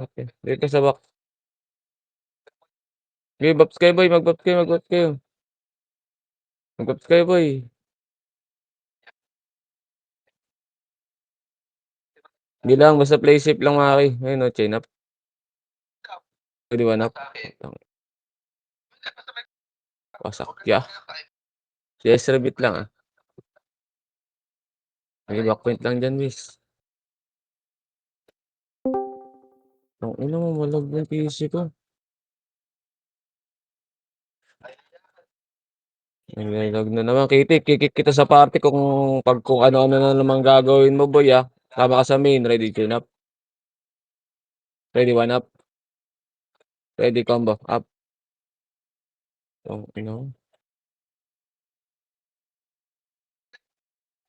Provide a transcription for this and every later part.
Okey, dito sa box. Sige babs kayo boy, mag-babs kayo, mag-babs kayo. Mag-babs kayo boy. Hindi lang, basta play safe lang Maki. Ayun oh, chain up. Puwede 1 up. Putang wasak ya. CS rebeat lang, Sige back point lang diyan Wiz. Tangina mo ma-lag yung PC ko. Nagla-lag na naman. Ki-kick kita sa party kung ano-ano na naman gagawin mo boy, Sama ka sa main, ready chain up. Ready 1 up. Ready combo, up. Tangina mo.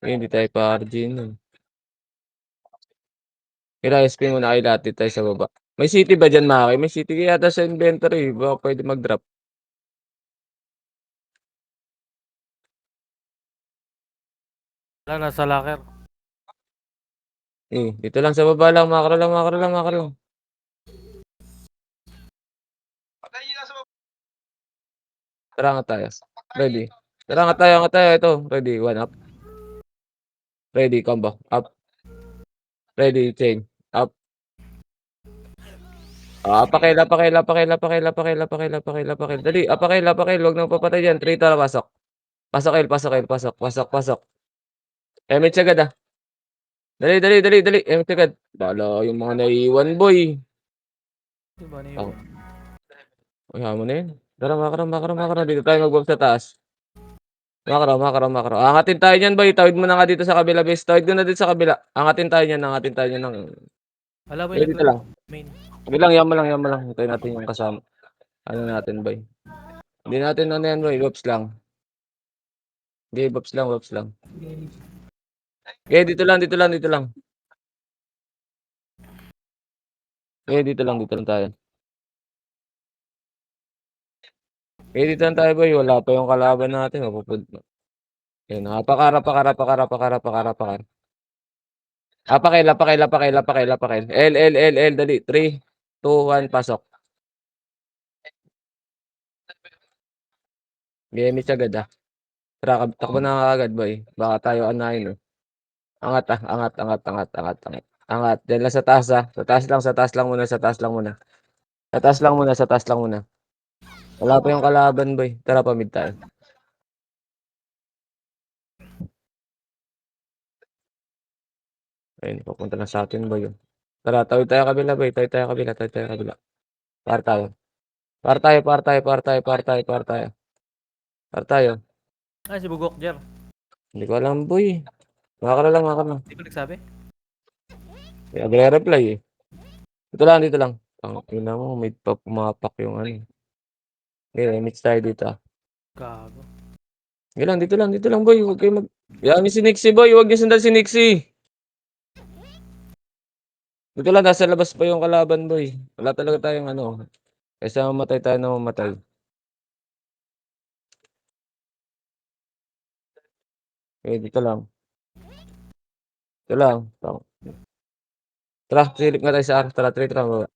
Hindi tayo pa-RG nun. Tira SP muna kayo lahat dito tayo sa baba. May city ba diyan Maki? May city yata sa inventory, baka puwede mag-drop. Wala, nasa locker. Dito lang sa baba lang, macro lang, macro lang, macro lang. Tara nga tayo. Ready. Tara nga tayo, ito. Ready, 1 up. Ready, combo, up. Ready, chain, up. Apakil, apakil, apakil, apakil, apakil, apakil, apakil, apakil. Dali, apakil, apakil, wag nang papatay diyan. 3 tara, pasok. Pasok kill, pasok kill, pasok, pasok, pasok. Emits agad, Dali, dali, dali, dali. Emits agad. Bahala yung mga naiiwan, boy. Di ba na Ang yun? hamon na yun. Tara, makro, makro, makro. Dito tayo mag-bomb sa taas. Makro, makro, makro. Angatin tayo niyan, boy. Tawid mo na nga dito sa kabila, base. Tawid ko na dito sa kabila. Angatin tayo niyan, angatin tayo niyan ng Wala ba yung dito lang. main? Sige lang, yaman lang, yaman lang. Hintayin natin yung kasama. Ano natin, boy. Hindi natin ano yan, boy. Wops lang. Hindi, wops lang, wops lang. Okay, dito lang, dito lang, dito lang. Okay, dito lang tayo. Okay, dito lang tayo, boy. Wala pa yung kalaban natin. Mapupunta. Ayun, apakara, pakara, pakara, pakara, pakara, pakara. Apakil, apakil, apakil, apakil, apakil. L, dali. 3, 2, 1, pasok. Gamit agad, Tara, takbo na kaagad, boy. Baka tayo anahin, Angat, angat, angat, angat, angat, angat. Angat. Diyan lang sa taas, Sa taas lang, sa taas lang muna, sa taas lang muna. Sa taas lang muna, sa taas lang muna. Wala pa yung kalaban, boy. Tara, pa-mid tayo. Ayun, papunta na sa atin, boy. Tara, tawid tayo kabila, boy. Tawid tayo kabila, tawid tayo kabila. Par tayo. Par tayo, par tayo, par tayo, par tayo, par tayo. Par tayo. Ah, si Bugok, Jer. Hindi ko alam, boy. Makakala lang, makakala. Di ba nagsabi? Nagre-reply, Dito lang, dito lang. Tangina mo, may pumapak yung ano. Okay, meets tayo dito, Gago. Sige lang, dito lang, boy. Huwag kayo Yan niyo si Nixie, boy. Huwag niyo sundan si Nixie. Dito lang, nasa labas pa yung kalaban, boy. Wala talaga tayong ano. Kaysa mamatay tayo na mamatay. Okay, dito lang. Dito lang. Tara, silip nga tayo sa R. Tara, tara, baba.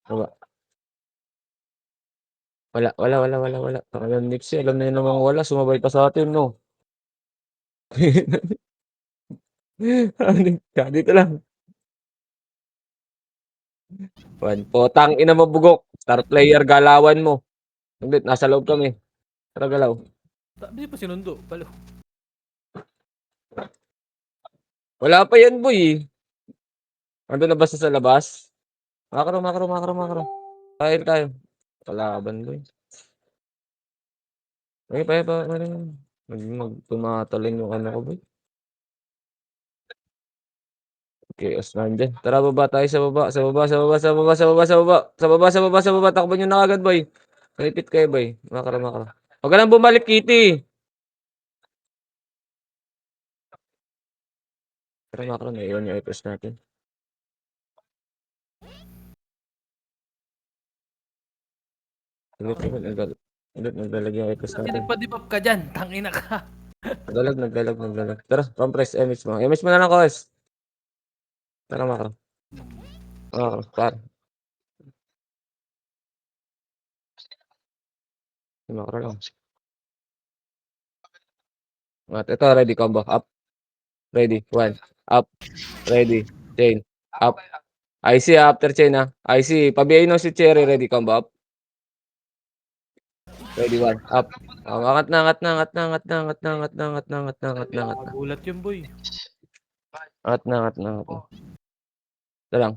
Baba. Wala. Tangan Nixie, alam na yun namang wala. Sumabay pa sa atin, no? Dito lang. Potang ina mo bugok. Star player galawan mo. Ulit, nasa loob kami. Tara galaw. Di pa sinundo. Palo. Wala pa yan, boy. Ando na basta sa labas? Makro, makro, makro, makro. Kain tayo. Kalaban, boy. Ay, pa. Tumatalon yung ano ko, boy. Chaos nandiyan. Tara, baba tayo sa baba. Sa baba, sa baba, sa baba, sa baba, sa baba. Sa baba, sa baba, sa baba. Takbo nyo na agad, boy. Malipit kayo, boy. Makro, makro. Huwag ka nang bumalik, Kitty. Tara, makro. Naiwan yung ipos natin. Ulit, nagdalag yung ipos Kasi natin. nagpa-debuff ka dyan. Tangina ka. Nagdalag. Tara, compress, MH mo. MH mo na lang, Kos. Tara macro. Macro, par. Macro lang. At ito, ready combo. Up. Ready. 1. Up. Ready. Chain. Up. IC after chain ha. IC. Pabiyain no si Cherry. Ready combo. Up. Ready 1. Up. Angat na, angat na, angat na, angat na, angat na, angat na, angat na, angat na, angat na, angat na. Magulat yun, boy. Angat na, angat na, angat na. Ito lang.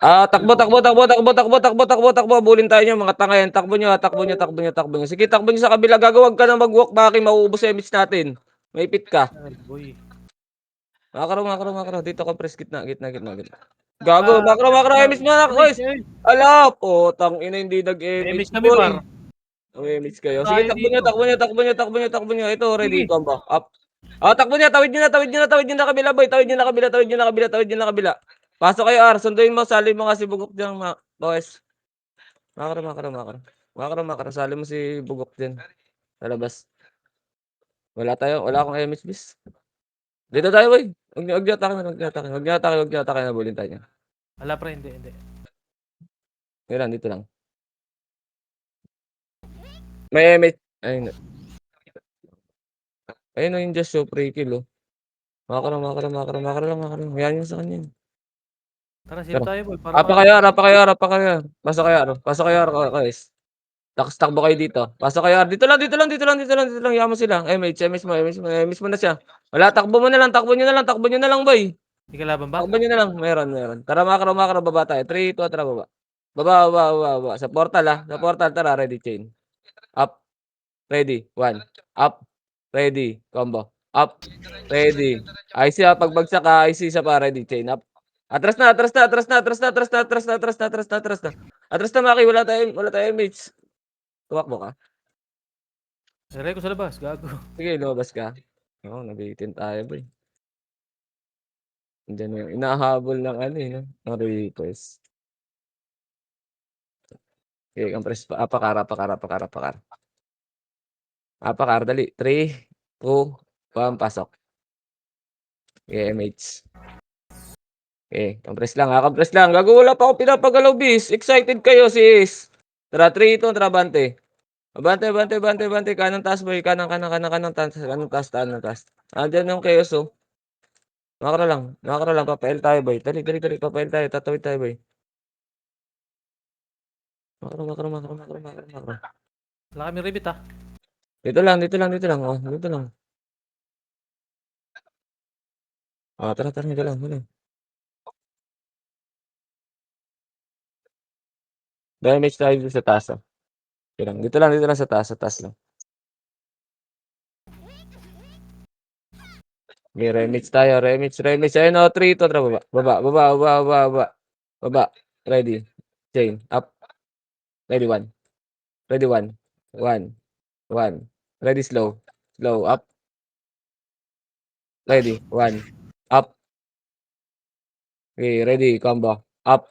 Takbo, takbo, takbo, takbo, takbo, takbo, takbo, takbo. Bulin tayo nyo, mga tanga yan. Takbo nyo, takbo nyo, takbo nyo, takbo nyo. Sige, takbo nyo sa kabila. Gagawag ka na mag-walk. Baki, mauubos yung image natin. May pit ka. Ay, boy. Makro, makro, makro. Dito compress gitna, gitna, gitna, gitna. Gago, makro, makro. Image mo na, boys. Ala, tang ina, hindi nag-image, Image kami, boy. par. Image kayo. Tayo Sige, takbo nyo, dito. takbo nyo, takbo nyo, takbo nyo, takbo nyo. Ito, ready, Sige. combo. Up. Takbo nyo, tawid nyo na, tawid nyo na, tawid nyo na kabila, boy. Tawid nyo na kabila, tawid nyo na kabila, tawid nyo na kabila. Pasok kayo, R. Sunduin mo, sali mo nga si Bugok dyan, boys. Makro, makro, makro. Makro, makro. Sali mo si Bugok dyan. Sa labas. Wala akong image, bis. Dito tayo, boy. Huwag nyo atake na, huwag nyo atake. Huwag nyo atake, huwag nyo atake na, bulin tayo niya. Wala, pre. Hindi, hindi. Dito lang. May image. Ayun. Ayun yung just show free kill, oh. Makro, makro, makro, makro lang, makro lang. Yan yung sa kanya. Tara, save tayo, boy. Para Apa kayo, apa kayo, apa kayo. Pasok kayo, pasok kayo, guys. Takbo kayo dito. Pasok kayo. Dito lang, dito lang, dito lang, dito lang, dito lang. Yaman sila. MS mo, MS mo na siya. Wala, takbo mo na lang, takbo nyo na lang, takbo nyo na lang, boy. Hindi ka laban ba? Takbo nyo na lang. Meron. Tara, makro, makro, baba tayo. 3, 2, tara, baba. Baba, baba, baba, baba. Sa portal, ha. Sa portal, tara, ready, chain. Up. Ready. 1. Up. Ready. Combo. Up. Ready. IC, ha. Pagbagsak, ha. IC isa pa, ready, chain. Up. Atras na, atras na, atras na, atras na, atras na, atras na, atras na, atras na, atras na. Atras na, Maki. Wala tayong mates. Tumakbo ka. Aray ko sa labas, gago. Sige, lumabas ka. Oo, nabitin tayo, boy. Diyan yung inahabol ng ano, no? Ng request. Okay, compress pa. Apakar. Apakar, dali. 3, 2, 1, pasok. Okay, MH. Okay, compress lang, ha? Compress lang. Gago, wala pa ako pinapagalaw, bis. Excited kayo, sis. Tara, 3, 2, tara, bante. Bante. Kanang taas, boy. Kanang taas. Kanang taas. Diyan yung chaos, oh. Makro lang. Papail tayo, boy. Dali. Papail tayo. Tatawid tayo, boy. Makro. Wala kami ribbit, ha. Dito lang. Oh, dito lang. Tara. Dito lang. Damage tayo dito sa taas, oh. Dito lang sa taas lang. Okay, remix tayo. Remix. Ayun, oh, 3, 2, tara, baba. Ready. Chain. Up. Ready, 1. Ready, 1. 1. Ready, slow. Up. Ready, 1. Up. Okay, ready, combo. Up.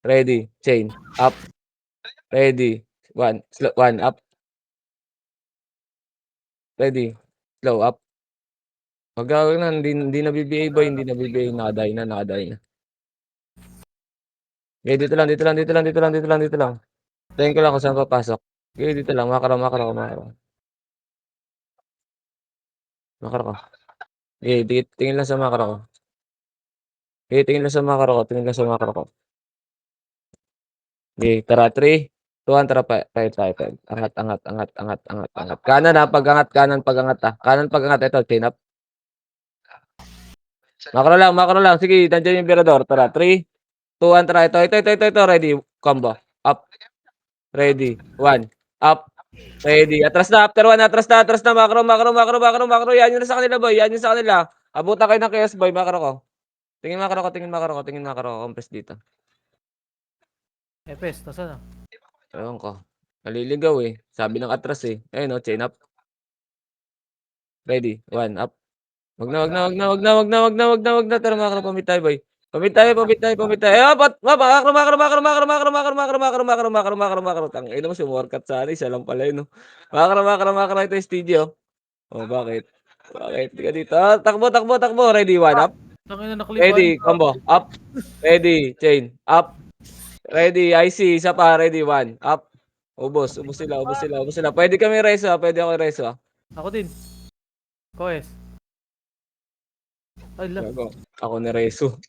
Ready, chain. Up. Ready, 1. Slow, 1. Up. Ready, slow. Up. Wag na, hindi na BBA, boy. Hindi na BBA. Nakaday na. Okay, dito lang. Tingin ko lang kung saan papasok. Okay, dito lang. Makro. Makro ko. Okay, tingin lang sa makro ko. Okay, tingin lang sa makro ko. Okay, tara, 3, 2, 1, tara, tayo. Angat. Kanan, ha. Pag-angat, ha. Pag-angat. Ito, chin up. Makro lang. Sige, nandiyan yung Virador. Tara, 3, 2, 1, tara. Ito. Ready. Combo. Up. Ready. 1. Up. Ready. Atras na. After 1. Atras na. Makro. Yan yun na sa kanila, boy. Abutan kayo ng chaos, boy. Makro ko. Tingin makro ko. Compress dito. Epes, nasaan na? Ewan ko. Naliligaw, eh. Sabi ng atras, eh. Ayun, oh. Chain up. Ready. 1. Up. Wag na. Tara, makro. Pamit tayo, boy. Pamit tayo. Makro. Tangina mo, sumorkat sana. Isa lang pala yun, no. Makro. Ito yung studio. Oh, bakit? Bakit? Di ka dito. Takbo. Ready, 1. Up. Tangina na-clip Ready, combo. Up. Ready, chain. Up. Ready, IC. Isa pa. Ready, 1. Up. Ubos. Ubos sila, ubos sila, ubos sila. Pwede kami reso, pwede ako reso. Ako din. Koes. Ay, la. Gago. Ako ni reso.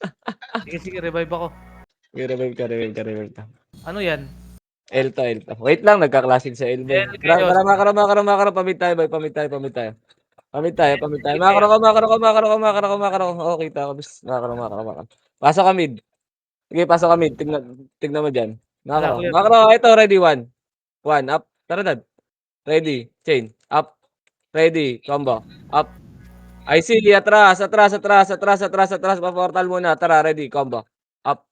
Sige, sige, revive ako. Revive ka, revive ka, revive ka. Ano yan? Elta, Elta. Wait lang, nagka-classic sa Elboy. El Tara, Chaos. tara, makaro. Pamit tayo, boy. Pamit tayo, pamit tayo. Pamit tayo. El Makaro Chaos. ka, makaro. Oo, kita ko. Bis, makaro. Pasok ka mid. Sige, pasok ka mid. Tignan mo dyan. Wala, Makaro. clear. Makaro, ito, ready, 1. 1, up. Tara, dad. Ready, chain. Up. Ready, combo. Up. I see, atras. Pa-portal muna. Tara, ready, combo. Up.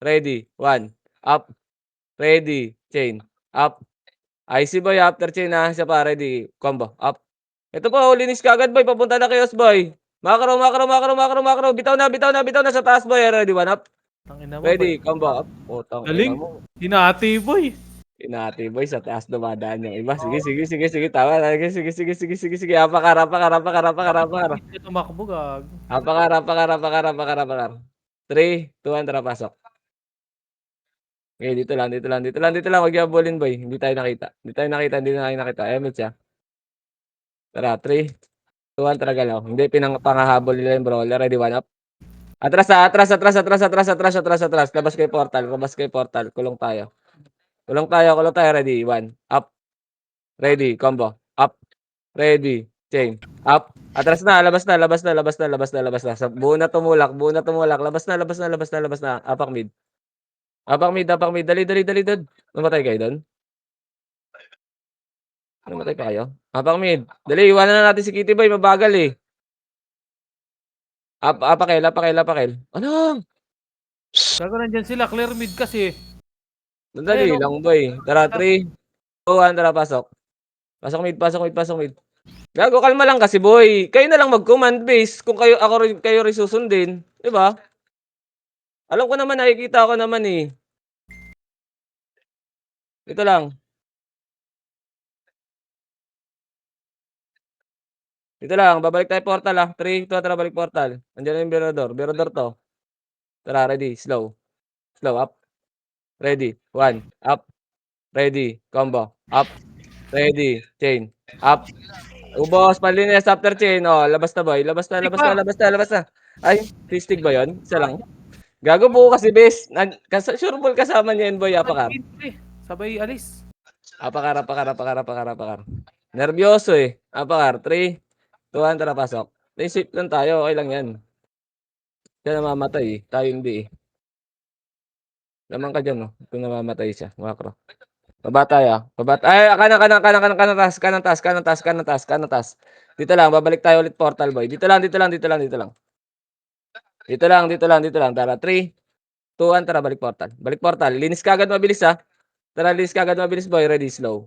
Ready, 1. Up. Ready, chain. Up. I see boy, after chain ha. Isa pa, ready, combo. Up. Ito po, linis ka agad boy. Papunta na chaos boy. Makro. Bitaw na sa taas boy. Ready, 1 up. Tangina mo, Ready, ba't? combo up. Putang ina Galing. mo. Hinati, boy. Inati boy, sa taas dumadaan yung iba. Sige. Tama. Sige. Apakar. Hindi ka tumakbo, gag. Apakar. 3, 2, 1, tara pasok. Okay, dito lang. Huwag yung bulin boy. Hindi na tayo nakita. Emit siya. Tara, 3, 2, 1, tara galaw. Hindi, pangahabol nila yung brawler. Ready, 1 up. Atras. Labas kay portal. Kulong tayo. Ready, 1 up. Ready, combo. Up. Ready, chain. Up. Atras na. Labas na. Buo na tumulak. Labas na. Apak mid. Dali. Namatay kayo doon? Namatay pa kayo? Apak mid. Dali, iwanan na natin si Kitty Boy. Mabagal eh. Apakel. Ano? Gago, nandyan sila. Clear mid kasi. Madali Ayun, oh. lang boy. Tara, 3, 2, 1, tara pasok. Pasok mid. Gago, kalma lang kasi boy. Kayo na lang mag-command base kung kayo rin susundin. 'Di ba? Alam ko naman, nakikita ko naman eh. Ito lang. Babalik tayo portal ah. 3, 2, tara balik portal. Andiyan na yung Berador. Berador to. Tara, ready. Slow up. Ready. 1, up. Ready. Combo. Up. Ready. Chain. Up. Ubos, panlinis after chain. Oh, labas na boy. Stick pa. Labas na. Ay, fistig ba 'yon? Isa lang. Gago, buo kasi bes. Sure ball kasama niya yun boy, apakar. Sabay alis. Apakar. Nervyoso eh. Apakar. 3, 2, 1, tara pasok. Safe lang tayo. Okay lang yan. Siya namamatay eh. Tayo hindi eh. Laman ka dyan, no? Kung namamatay siya. Makro. Baba tayo. Ay, kanan taas. Dito lang. Babalik tayo ulit portal boy. Dito lang. Tara, 3, 2, 1, tara, balik portal. Linis ka agad mabilis ha. Tara, linis ka agad mabilis boy. Ready, slow.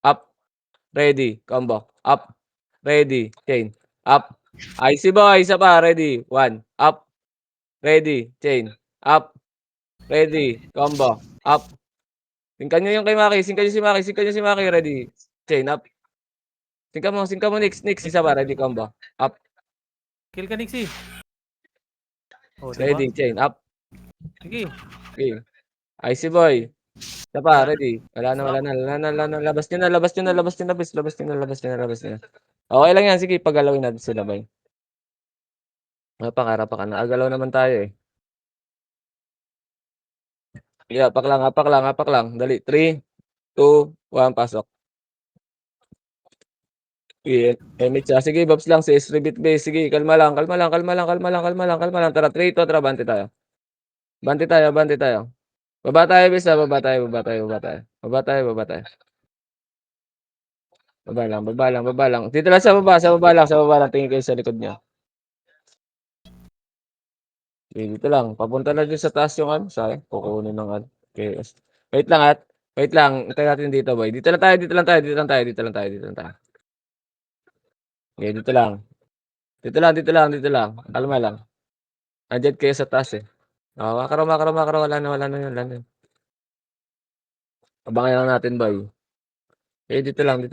Up. Ready, combo. Up. Ready, chain. Up. IC boy, isa pa. Ready, 1. Up. Ready, chain. Up. Ready, combo. Up. Singkan nyo yung kay Maki. Singkan nyo si Maki. Ready, chain. Up. Singkan mo, Nix. Isa pa. Ready, combo. Up. Kill ka, Nixie. Oh, diba? Ready, chain. Up. Sige. Okay. IC boy. Isa pa, Wala na. ready. Wala na. Labas nyo na. Okay lang yan. Sige, pagalawin natin sila, bay. Napakara pa ka na. Agalaw naman tayo eh. Yeah, apak lang. Dali. 3, 2, 1, pasok. Emit siya. Sige, Babs lang. Si Esribit base. Sige, kalma lang. Tara, 3, 2, tara, bante tayo. Bante tayo. Baba tayo, bes. Baba tayo. Baba lang. Dito lang sa baba lang. Tingin kayo sa likod niya. Okay, dito lang. Papunta na din sa taas yung ano. Sayang, kukunin ng ano. Okay. Wait lang at. Wait lang. Hintay natin dito, boy. Dito lang tayo. Okay, dito lang. Dito lang. Kalma lang. Andiyan kayo sa taas eh. Oh, makaro. Wala na yun. Abangan lang natin, boy. Okay, dito lang.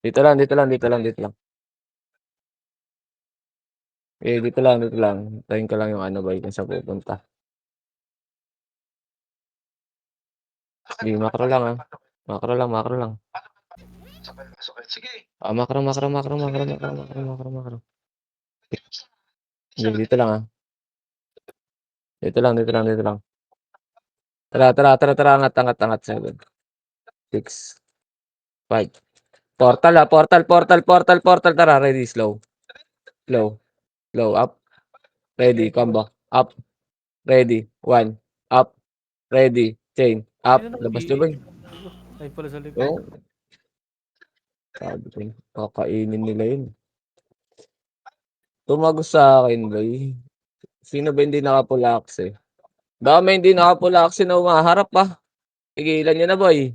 Dito lang, dito lang, dito lang, dito lang. Dito lang, dito lang. Hintayin ko lang yung ano boy, kung saan pupunta. Sige, macro lang ah. Macro lang, macro lang. Sige. Macro, macro, macro, macro, macro, macro, macro, macro. Sige, dito lang ah. Dito lang, dito lang, dito lang. Tara, tara, tara, tara, angat, angat, angat. 7, 6, 5. Portal ah, portal, portal, portal, portal. Tara, ready, slow. Slow, slow, up. Ready, combo. Up. Ready, 1. Up. Ready, chain. Up. Sino Labas na ba? Ay pala sa likod. Oo. Sabi ko, kakainin nila yun. Tumagos sa akin, boy. Sino ba hindi nakapulax eh? Baka may hindi nakapulax na umaharap pa. Tigilan nyo na, boy.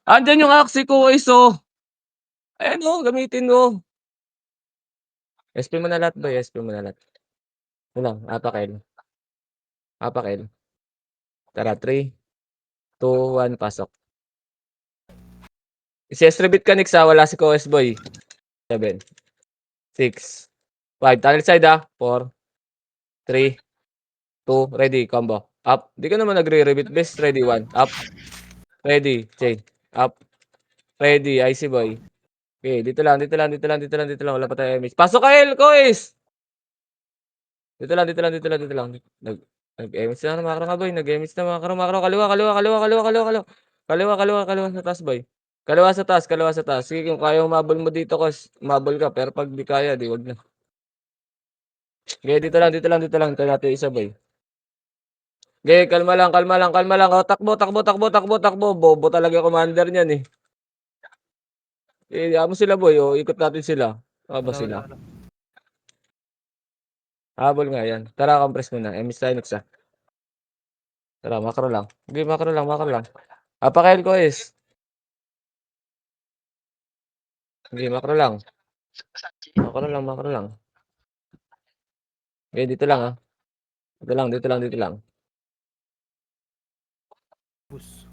Andyan yung aksi ko, iso. Ayan o, gamitin mo. SP mo na lahat, boy. SP mo na lahat. Ito lang, apakin. Apakin. Tara, 3, 2, 1, pasok. Isi-estrebit ka, Nix, ha? Wala si Koes, boy. 7, 6, 5. Tunnel side, ha? 4, 3, 2, ready, combo. Up. Di ka naman nagre-rebit, best. Ready, 1. Up. Ready, chain. Up. Ready, IC, boy. Okay, dito lang, dito lang, dito lang, dito lang, dito lang. Wala pa tayo MH. Pasok ka, El, Koes! Dito lang, dito lang, dito lang, dito lang. Nag-MH na makro nga, boy. Nag-MH na makro, makro. Kaliwa, kaliwa, kaliwa, kaliwa, kaliwa, kaliwa. Kaliwa, kaliwa, kaliwa sa taas, boy. Kaliwa sa taas, kaliwa sa taas. Sige, kung kaya umabol mo dito, Koes, umabol ka. Pero pag di kaya, di wag na. Okay, dito lang, dito lang, dito lang. Tayo natin isa, boy. Okay, kalma lang, kalma lang, kalma lang. Oh, takbo, takbo, takbo, takbo, takbo. Bobo talaga yung commander niyan, eh. Mo sila, boy. Oh, ikot natin sila. Ba Wala, wala, sila? wala. Habol nga yan. Tara, compress muna. MS tayo, Nix, ah. Tara, macro lang. Okay, macro lang, macro lang. Apakail ko is. Okay, macro lang. Macro lang, macro lang. Okay, dito lang ah. Dito lang, dito lang, dito lang. Bus.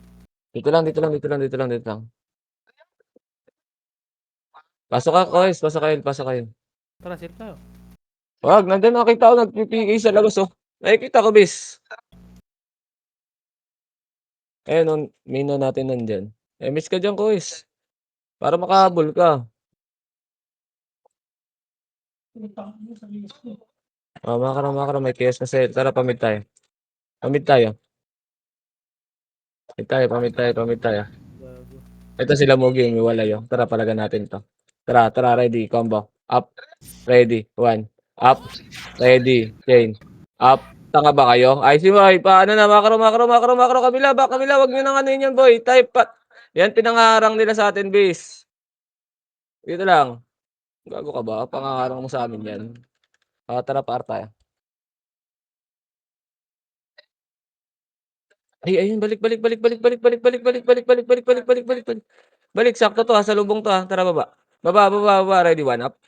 Dito lang, dito lang, dito lang, dito lang, dito lang. Pasok ka, Kois. Pasok kayo, pasok kayo. Tara, sir tayo. Wag, nandun nakita ko nagpipigay sa labas oh. Nakikita ko, bis. Ayun, oh, main na natin nandyan. Miss ka dyan, Kois. Para makahabol ka. Makara, makara, may chaos na sa'yo. Tara, pamit tayo. Pamit tayo. Pamit tayo, pamit tayo, pamit tayo. Gago. Ito sila Mugi, umiwalay yun. Tara, palagan natin to. Tara, tara, ready, combo. Up, ready, 1. Up, ready, chain. Up, tanga ba kayo? Ay, si Boy, paano na, makro, makro, makro, makro, kabila, ba, kabila, wag nyo nang ano yan, boy. Type, yan, pinangarang nila sa atin, base. Dito lang. Gago ka ba? Pangarang mo sa amin yan. Tara, par tayo. Ay, ayun, balik, balik, balik, balik, balik, balik, balik, balik, balik, balik, balik, balik, balik, balik, balik. Balik, sakto to ha, sa lubong to ha. Tara, baba. Baba, baba, baba, ready, 1, up.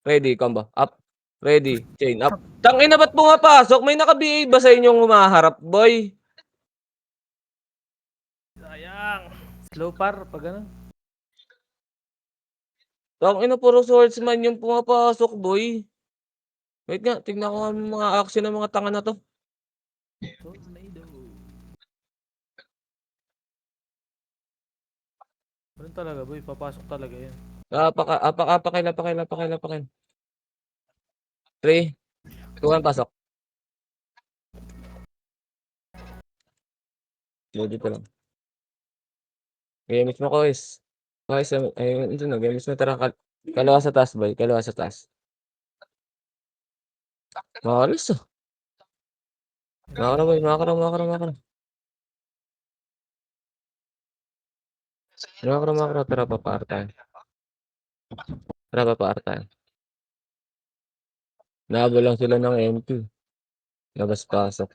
Ready, combo. Up. Ready, chain up. Tangina, ba't pumapasok? May naka-BA ba sa inyong humaharap, boy? Sayang. Slow par, pag ano. Tangina, puro swordsman yung pumapasok, boy. Wait nga, tignan ko nga yung mga action ng mga tanga na to. Tornado. Ganun talaga, boy. Papasok talaga yan. Apakail. 3, 2, 1, pasok. Dito lang. Gamit mo, Kois. Kois, ayun, ito na, gamit mo. Tara, kalawa sa taas, boy. Kalawa sa taas. Makalas, oh. Makara, boy. Makara. Tara, papaar tayo. Nahabol lang sila ng MP. Labas pasok.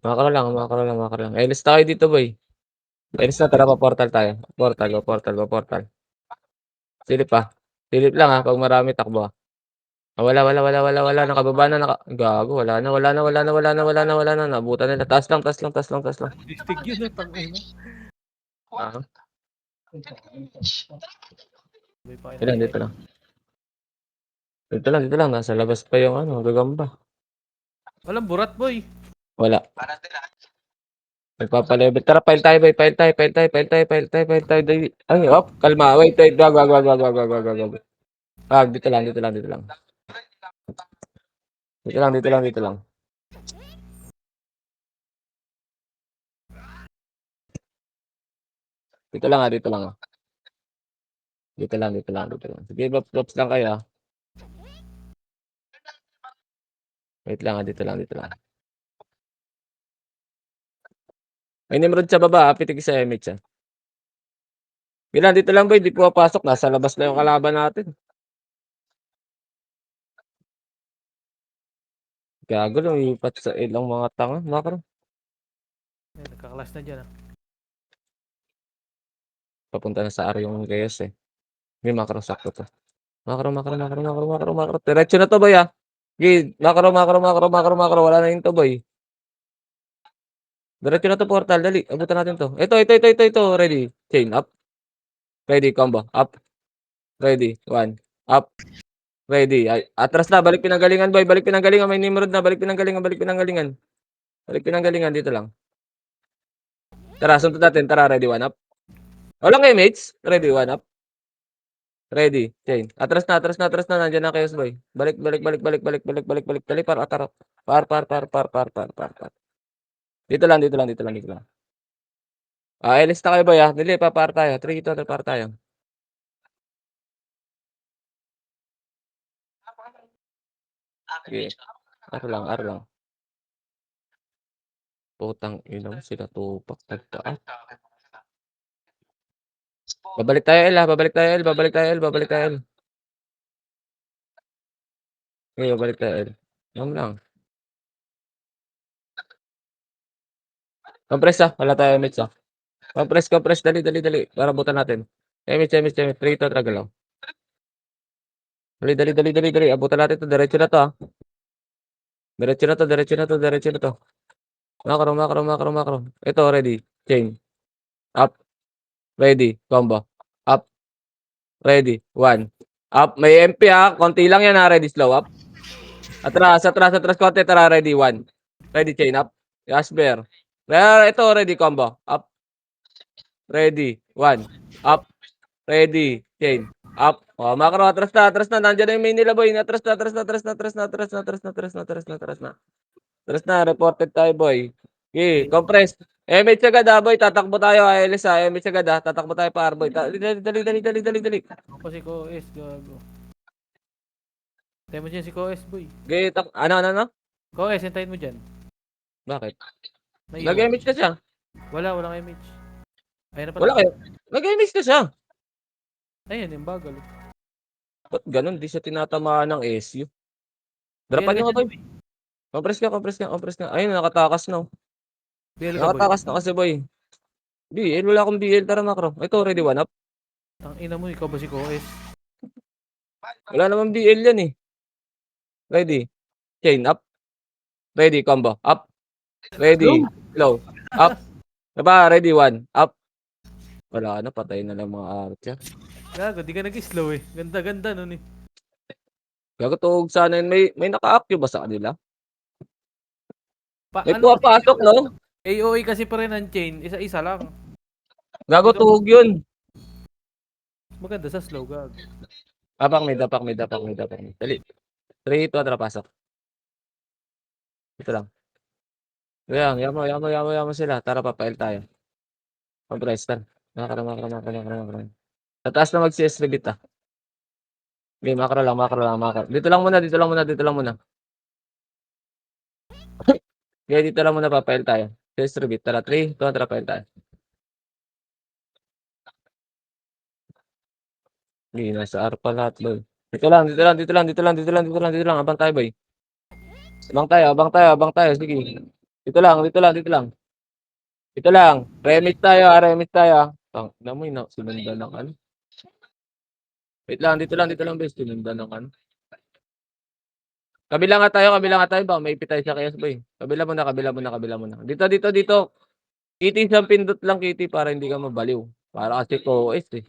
Makara lang. Elis tayo dito, boy. Elis na, tara, pa-portal tayo. Portal. Silip pa. Silip lang ha, pag marami takbo. Wala. Nakababa na, gago, wala na. Nabutan nila. Taas lang. Distig yun, no? Tangina. Ah, Sabay pa kayo dito lang, ng dito lang. Dito lang, nasa labas pa yung ano, gagamba. Walang burat, boy. Wala. Parang nila. Nagpapalevel. Tara, file tayo, boy. File tayo, file tayo, file tayo, file tayo, file tayo. Ay, op, kalma. Wait, wait. Wag. Dito lang, dito lang, dito lang. Dito lang, dito lang, dito lang. Dito lang, dito lang. Dito lang, dito lang, dito lang. Sige, props lang kayo. Wait lang, dito lang, dito lang. May Nimrod sa baba, pitig sa MH. Bilang, dito lang, boy. Di pumapasok. Nasa labas na yung kalaban natin. Gago lang, ipat sa ilang mga tanga. Makro. Nagkaklas na dyan, ah. Papunta na sa area yung Reyes eh. May makro sakto to. Makro. Diretso na to, boy, ah. Gid, makro. Wala na yun to, boy. Diretso na to, portal. Dali, abutan natin to. Ito. Ready. Chain, up. Ready, combo. Up. Ready. One. Up. Ready. Ay, atras na. Balik pinanggalingan, boy. Balik pinanggalingan. May Nimrod na. Balik pinanggalingan. Dito lang. Tara, sunod natin. Tara, ready. One up. Walang mates. Ready. One up. Ready. Chain. Atras na. Nandiyan na kayo, boy. Balik. Dali, atara. Par. Dito lang. Elista kayo, boy, ah. Dili, par tayo. 3, 2, par tayo. Sige. Aro lang. Putang ina mo, sila tupak. Nagtaan. Babalik tayo, L. Okay, babalik tayo, L. Yan lang. Compress, ah. Wala tayo, mates, ah. Compress. Dali. Para butan natin. Mates. 3, 2, tragal lang. Dali. Abutan natin to. Diretso na to, ah. Diretso na to. Makro. Ito, ready. Chain. Up. Ready. Combo. Up. Ready. One. Up. May MP, ah. Konti lang yan, ah. Ready. Slow up. Atras. Konti. Tara, ready. One. Ready. Chain. Up. Jasper. Ito, ready. Combo. Up. Ready. One. Up. Ready. Chain. Up. Oh, makro. Atras na. Nandiyan na yung main nila, boy. Atras na. Atras na. Reported tayo, boy. Okay. Compress. MH agad, ah, boy. Tatakbo tayo. ALS, ah. MH agad, ah. Tatakbo tayo, par, boy. Dali. Ako pa si Koes, gago. Hintayin mo dyan si Koes, boy. Okay. Ano? Koes, hintayin mo dyan. Bakit? May Nag-MH na siya. walang MH. Ayun na pala. Wala kayo. Nag-MH na siya. Ayun, yung bagal. Ba't ganun? Di siya tinatamaan ng SU. Drapan nyo ka, boy. Compress ka. Ayun, nakatakas na. BL ka, boy. Nakatakas na kasi, boy. BL, wala akong BL. Tara, makro. Ito, ready, one up. Ang ina mo, ikaw ba si Koes? Wala namang BL yan, eh. Ready. Chain, up. Ready, combo. Up. Ready. Slow. Up. Diba, ready, one. Up. Wala na, patay na lang mga archer. Gago, di ka nag-slow eh. Ganda nun eh. Gagatuog sana yun. May naka-active ba sa kanila? May Ano, pumapasok, no? AOE kasi pa rin ang chain, isa-isa lang. Gagatuog yun. Maganda sa slow, gago. Dapak. Dali. 3, 2, tara, pasok. Ito lang. Ayan, yamo sila. Tara, papail tayo. Compress, tara. Makro. Sa taas na mag-CS rebit, ah. Okay, makro lang. Dito lang muna. Okay, dito lang muna, papail tayo. CS rebit. Tara, 3, 2, tara, pail tayo. Okay, nasa R pa lahat, boy. Dito lang. Abang tayo, boy. Abang tayo. Sige. Dito lang. Remit tayo, ah. Tangina mo, sinundan ng ano. Wait lang, dito lang, boy. Sinundan ng ano. Kabila nga tayo. Baka may ipit tayo sa kayas, boy. Kabila muna. Dito. Kitty isang pindot lang Kitty para hindi ka mabaliw. Para kasi OS eh.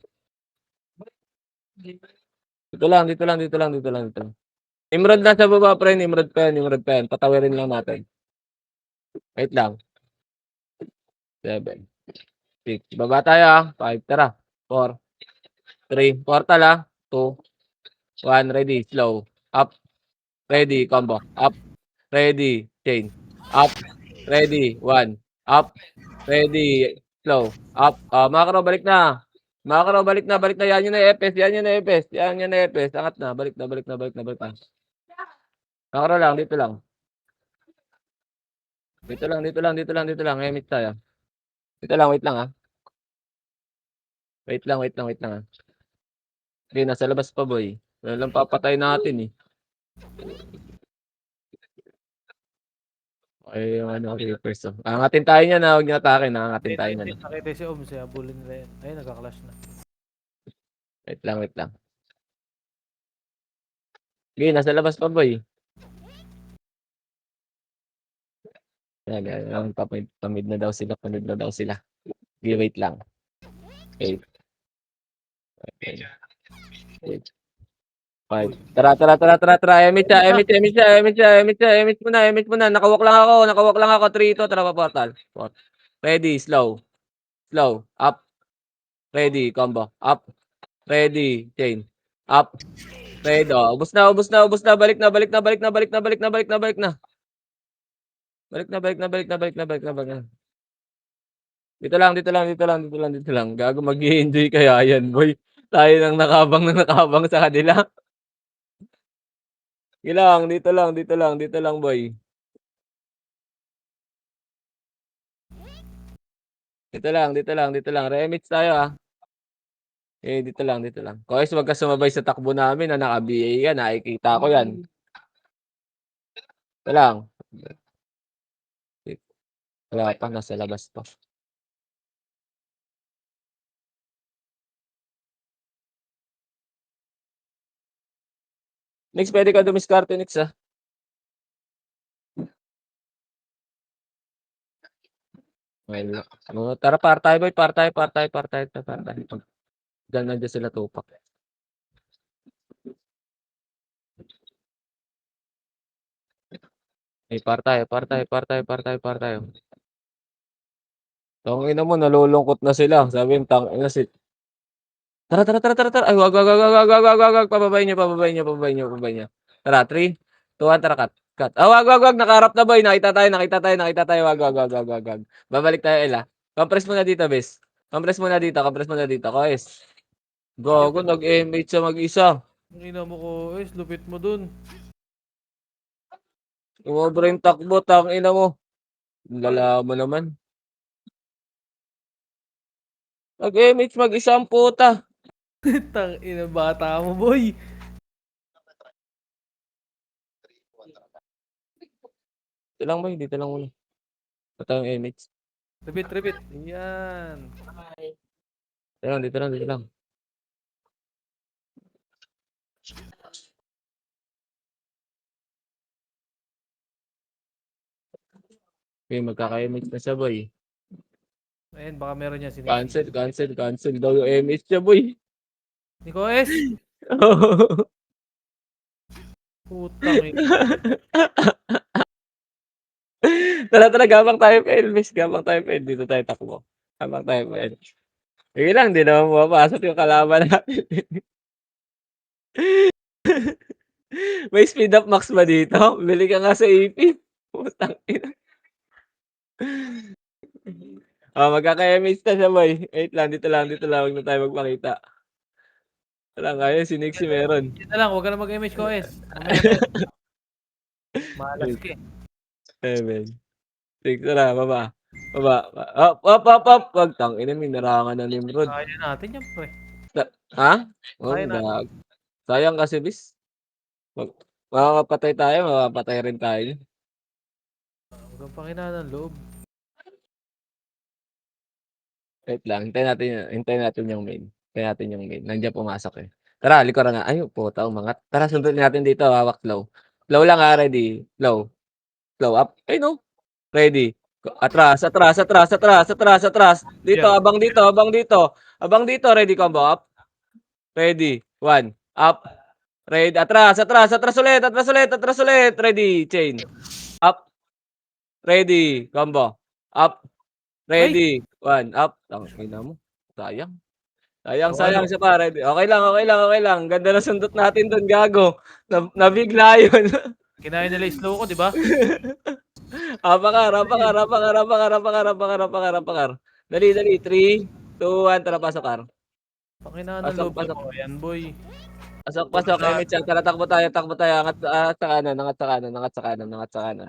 Dito lang, dito lang, dito lang, dito lang, dito lang. Nimrod nasa baba pre, Nimrod pa yan, Nimrod pa yan. Patawirin lang natin. Wait lang. 7, 6. Baba tayo 5, tara. 4, 3, portal 2, 1, ready, slow. Up, ready, combo. Up, ready, chain. Up, ready, 1. Up, ready, slow. Up, macro, balik na. Macro, balik na, balik na. Yan yun na FS, yan yun na FS. Yan yun na FS. Angat na, balik na, balik na, balik na, balik na. Macro lang, dito lang. Dito lang, dito lang, dito lang, dito lang. Emit tayo. Dito lang, wait lang Wait lang, wait lang, wait lang Okay, nasa labas pa boy. Wala lang papatay natin eh. Okay, yung ano, okay, first off. Angatin tayo niya na, huwag niya atake na. Angatin tayo niya na. Nakita si Om siya, bulin nila yan. Ayun, nagka-clash na. Wait lang, wait lang. Okay, nasa labas pa boy. Yan, yan. Pamid na daw sila, pamid na daw sila. Okay, wait lang. Okay. Okay. Wait. 5. Tara, tara, tara, tara, tara. Emit siya, emit siya, emit siya, emit siya, emit siya, emit mo na, emit mo na. Nakawak lang ako, nakawak lang ako. 3 to, tara pa portal. Ready, slow. Slow. Up. Ready, combo. Up. Ready, chain. Up. Ready. Ubos na, ubos na, ubos na. Balik na, balik na, balik na, balik na, balik na, balik na, balik na. Balik na, balik na, balik na, balik na, balik na, balik na. Dito lang, dito lang, dito lang, dito lang, dito lang. Gago mag-i-enjoy kaya yan, boy. Tayo nang nakabang sa kanila. Sige lang, dito lang, dito lang, dito lang, boy. Dito lang, dito lang, dito lang. Remix tayo dito lang, dito lang. Kois, wag ka sumabay sa takbo namin na naka-BA yan. Nakikita ko yan. Ito lang. Wala pa, nasa labas pa. Next, pwede ka dumiskarte next Well, tara, partay boy, partay. Diyan nandiyan sila tupak. Partay. Tangina mo, nalulungkot na sila. Sabi yung tangina si Tara. Ay, wag. Pababay niyo. Tara, 3, 2, 1, tara, cut. Wag. Nakaharap na boy. Nakita tayo. Wag. Babalik tayo, Ella. Compress muna dito, bes. Compress muna dito. Koes. Gago, nag-MH siya mag-isa. Ang ina mo ko, lupit mo dun. Umobra yung takbo, tangina mo. Lala mo naman. Nag-MH mag-isa ang puta. Tang ina bata mo, boy. Dito lang boy, dito lang muna. Ito yung MH. Repeat. Yan. Dito lang. Okay, magkaka-MH na siya boy. Ayun, baka meron niya sinisi. Cancel daw yung MH niya boy. Nico S. Putang ina. Tara, gabang tayo pa Elvis. Dito tayo takbo. Gabang tayo pa Elvis. Sige lang, di naman mapapasok yung kalaban natin. May speed up max ba dito? Bili ka nga sa AP. Putang ina. Magkaka-MH na siya boy. Wait lang, dito lang. Huwag na tayo magpakita. Wala nga yun, si Nixie meron. Dito lang, huwag ka na mag-image ko S. Mamaya na yan. Malas ka 7, 6, tara, baba. Up. Wag, tangina, may narangan na Nimrod. Kaya natin yan, pre. Ha? Kaya natin. Gag. Sayang kasi, bis. Makakapatay tayo, makakapatay rin tayo. Huwag kang pangina ng loob. Wait lang, hintayin natin yung main. Nandiyan pumasok eh. Tara, likuran nga. Ay, puta, umangat. Tara, sundin natin dito, hawak slow. Slow lang ready. Slow up. Ay no. Ready. Atras, atras, atras, atras, atras, atras. Dito, Yeah. abang dito, abang dito. Abang dito, ready combo, up. Ready, 1, up. Ready, atras, atras, atras ulit, atras ulit, atras ulit. Ready, chain. Up. Ready, combo. Up. Ay! Ready, 1, up. Tangina mo, sayang. Sayang, O ano? sayang siya pa, ready. Okey lang, okey lang, okey lang. Ganda ng sundot natin dun, gago. Nabigla yun. Kinain nila yung slow ko, di ba? Apakar, apakar, apakar, apakar, apakar, apakar, apakar, apakar. Dali, dali, 3, 2, 1, tara pasok, Kar. Pakinaan ng Pasok, loob ng pasok. mga yan, boy. Pasok, pasok, Emmett yan. Tara, takbo tayo, takbo tayo. Angat, sa kanan, angat sa kanan, angat sa kanan, angat sa kanan.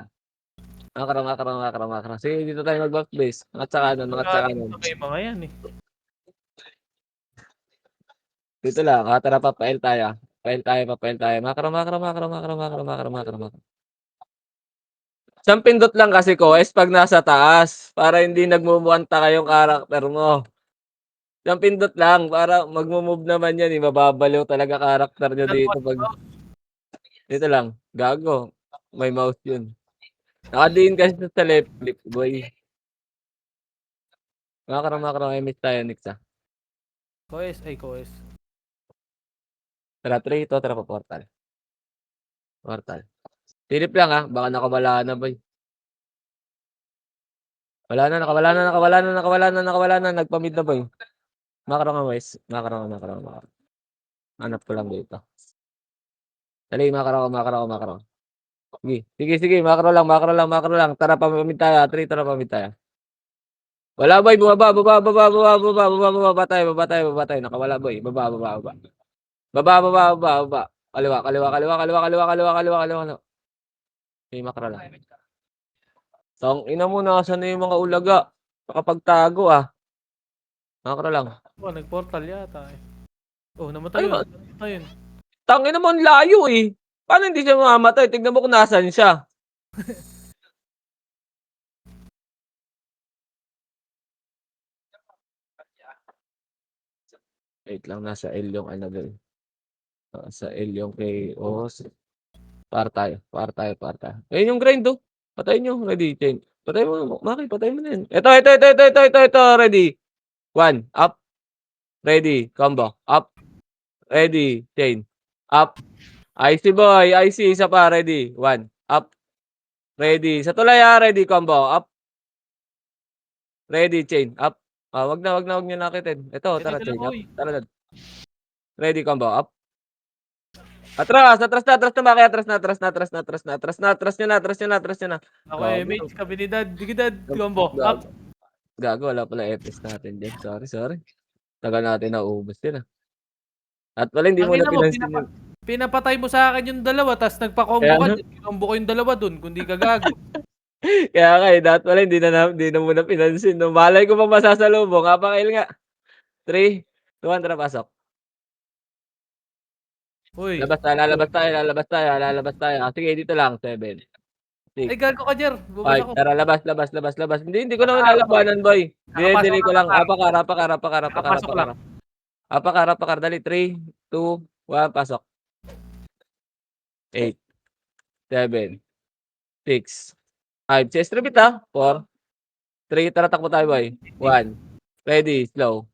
Makaraw, makaraw, makaraw, makaraw. Sige, dito tayo mag-back base. Angat sa kanan, angat sa Galing kanan. sa may mga yan, eh. Dito lang, tara, papail tayo. Papail tayo, papail tayo. Makaraw, makaraw, makaraw, makaraw, makaraw, makaraw, makaraw, makaraw. Isang pindot lang kasi ko is pag nasa taas, para hindi nagmumuanta kayong karakter mo. Isang pindot lang para magmo-move naman yan, eh, mababaliw talaga karakter niyo dito pag dito lang, gago, may mouse yun. Nakadiin kasi sa left click, boy. Makakaroon, I miss tayo, Nix, ah. Koes, ay koes. Tara, 3 ito, tara pa portal. Portal. Silip lang, ah, baka nakawala na, boy. Wala na, nakawala na, nakawala na, nakawala na, nakawala na, nagpa-mid na, boy. Makakaroon ka, Wes. Makakaroon. Hanap ko lang dito. Dali, makakaroon. Sige, makakaroon lang. Tara, pamamid tayo, 3, tara, pamid tayo. Wala, boy, bumaba, baba tayo. Nakawala, boy. Baba. Baba. Kaliwa. May makara lang. Tangina mo, nasaan na yung mga ulaga? Nakapagtago, ah. Makara lang. Oh, nag-portal yata, eh. Oh, namatay Ano yun. ba? Namatay yun. Tangina mo, ang layo, eh. Paano hindi siya mamamatay? Tignan mo kung nasaan siya. Wait lang, nasa L yung ano, boy. Nasa L yung KOs. Para tayo. Ayun yung grind, oh. Patayin nyo. Ready, chain. Patay mo, Maki, patay mo na yun. Ito. Ready. 1, up. Ready, combo. Up. Ready, chain. Up. IC, boy. IC, isa pa. Ready. 1, up. Ready. Sa tulay, ready, combo. Up. Ready, chain. Up. Wag nyo nakitin. Ito, tara, Dito lang, chain. Up. oy. Tara, dad. Ready, combo. Up. Atras na, Maki. Atras nyo na. Ako, eh, Gago. mates, kabilidad, digidad, combo. Up. Gago, wala pala FS natin dyan. Sorry. Tagal natin naubos din, ah. At pala hindi mo na Tangina mo, pinansin yun. pinapatay mo sa akin yung dalawa, tas nagpa-combo Kaya ka nga, dyan. Kinombo ko yung dalawa dun, kundi ka gago. kaya nga, dapat pala hindi na muna pinansin, 'no. Malay ko pa masasalubong, kapakail nga. 3, 2, 1, tara, pasok. Uy. Lalabas tayo. Sige, dito lang, 7, 6, Ay, gago ka, Jer. Bukas 5, ako. tara, labas. Hindi ko naman Nakapasok lalabanan, boy. nakapasok Dine-delay ko lang lang. ako. Nakapasok lang. Apakar, dali, 3, 2, 1, pasok. 8, 7, 6, 5, chest repeat, 4, 3, tara, takbo tayo, boy. 1, ready, slow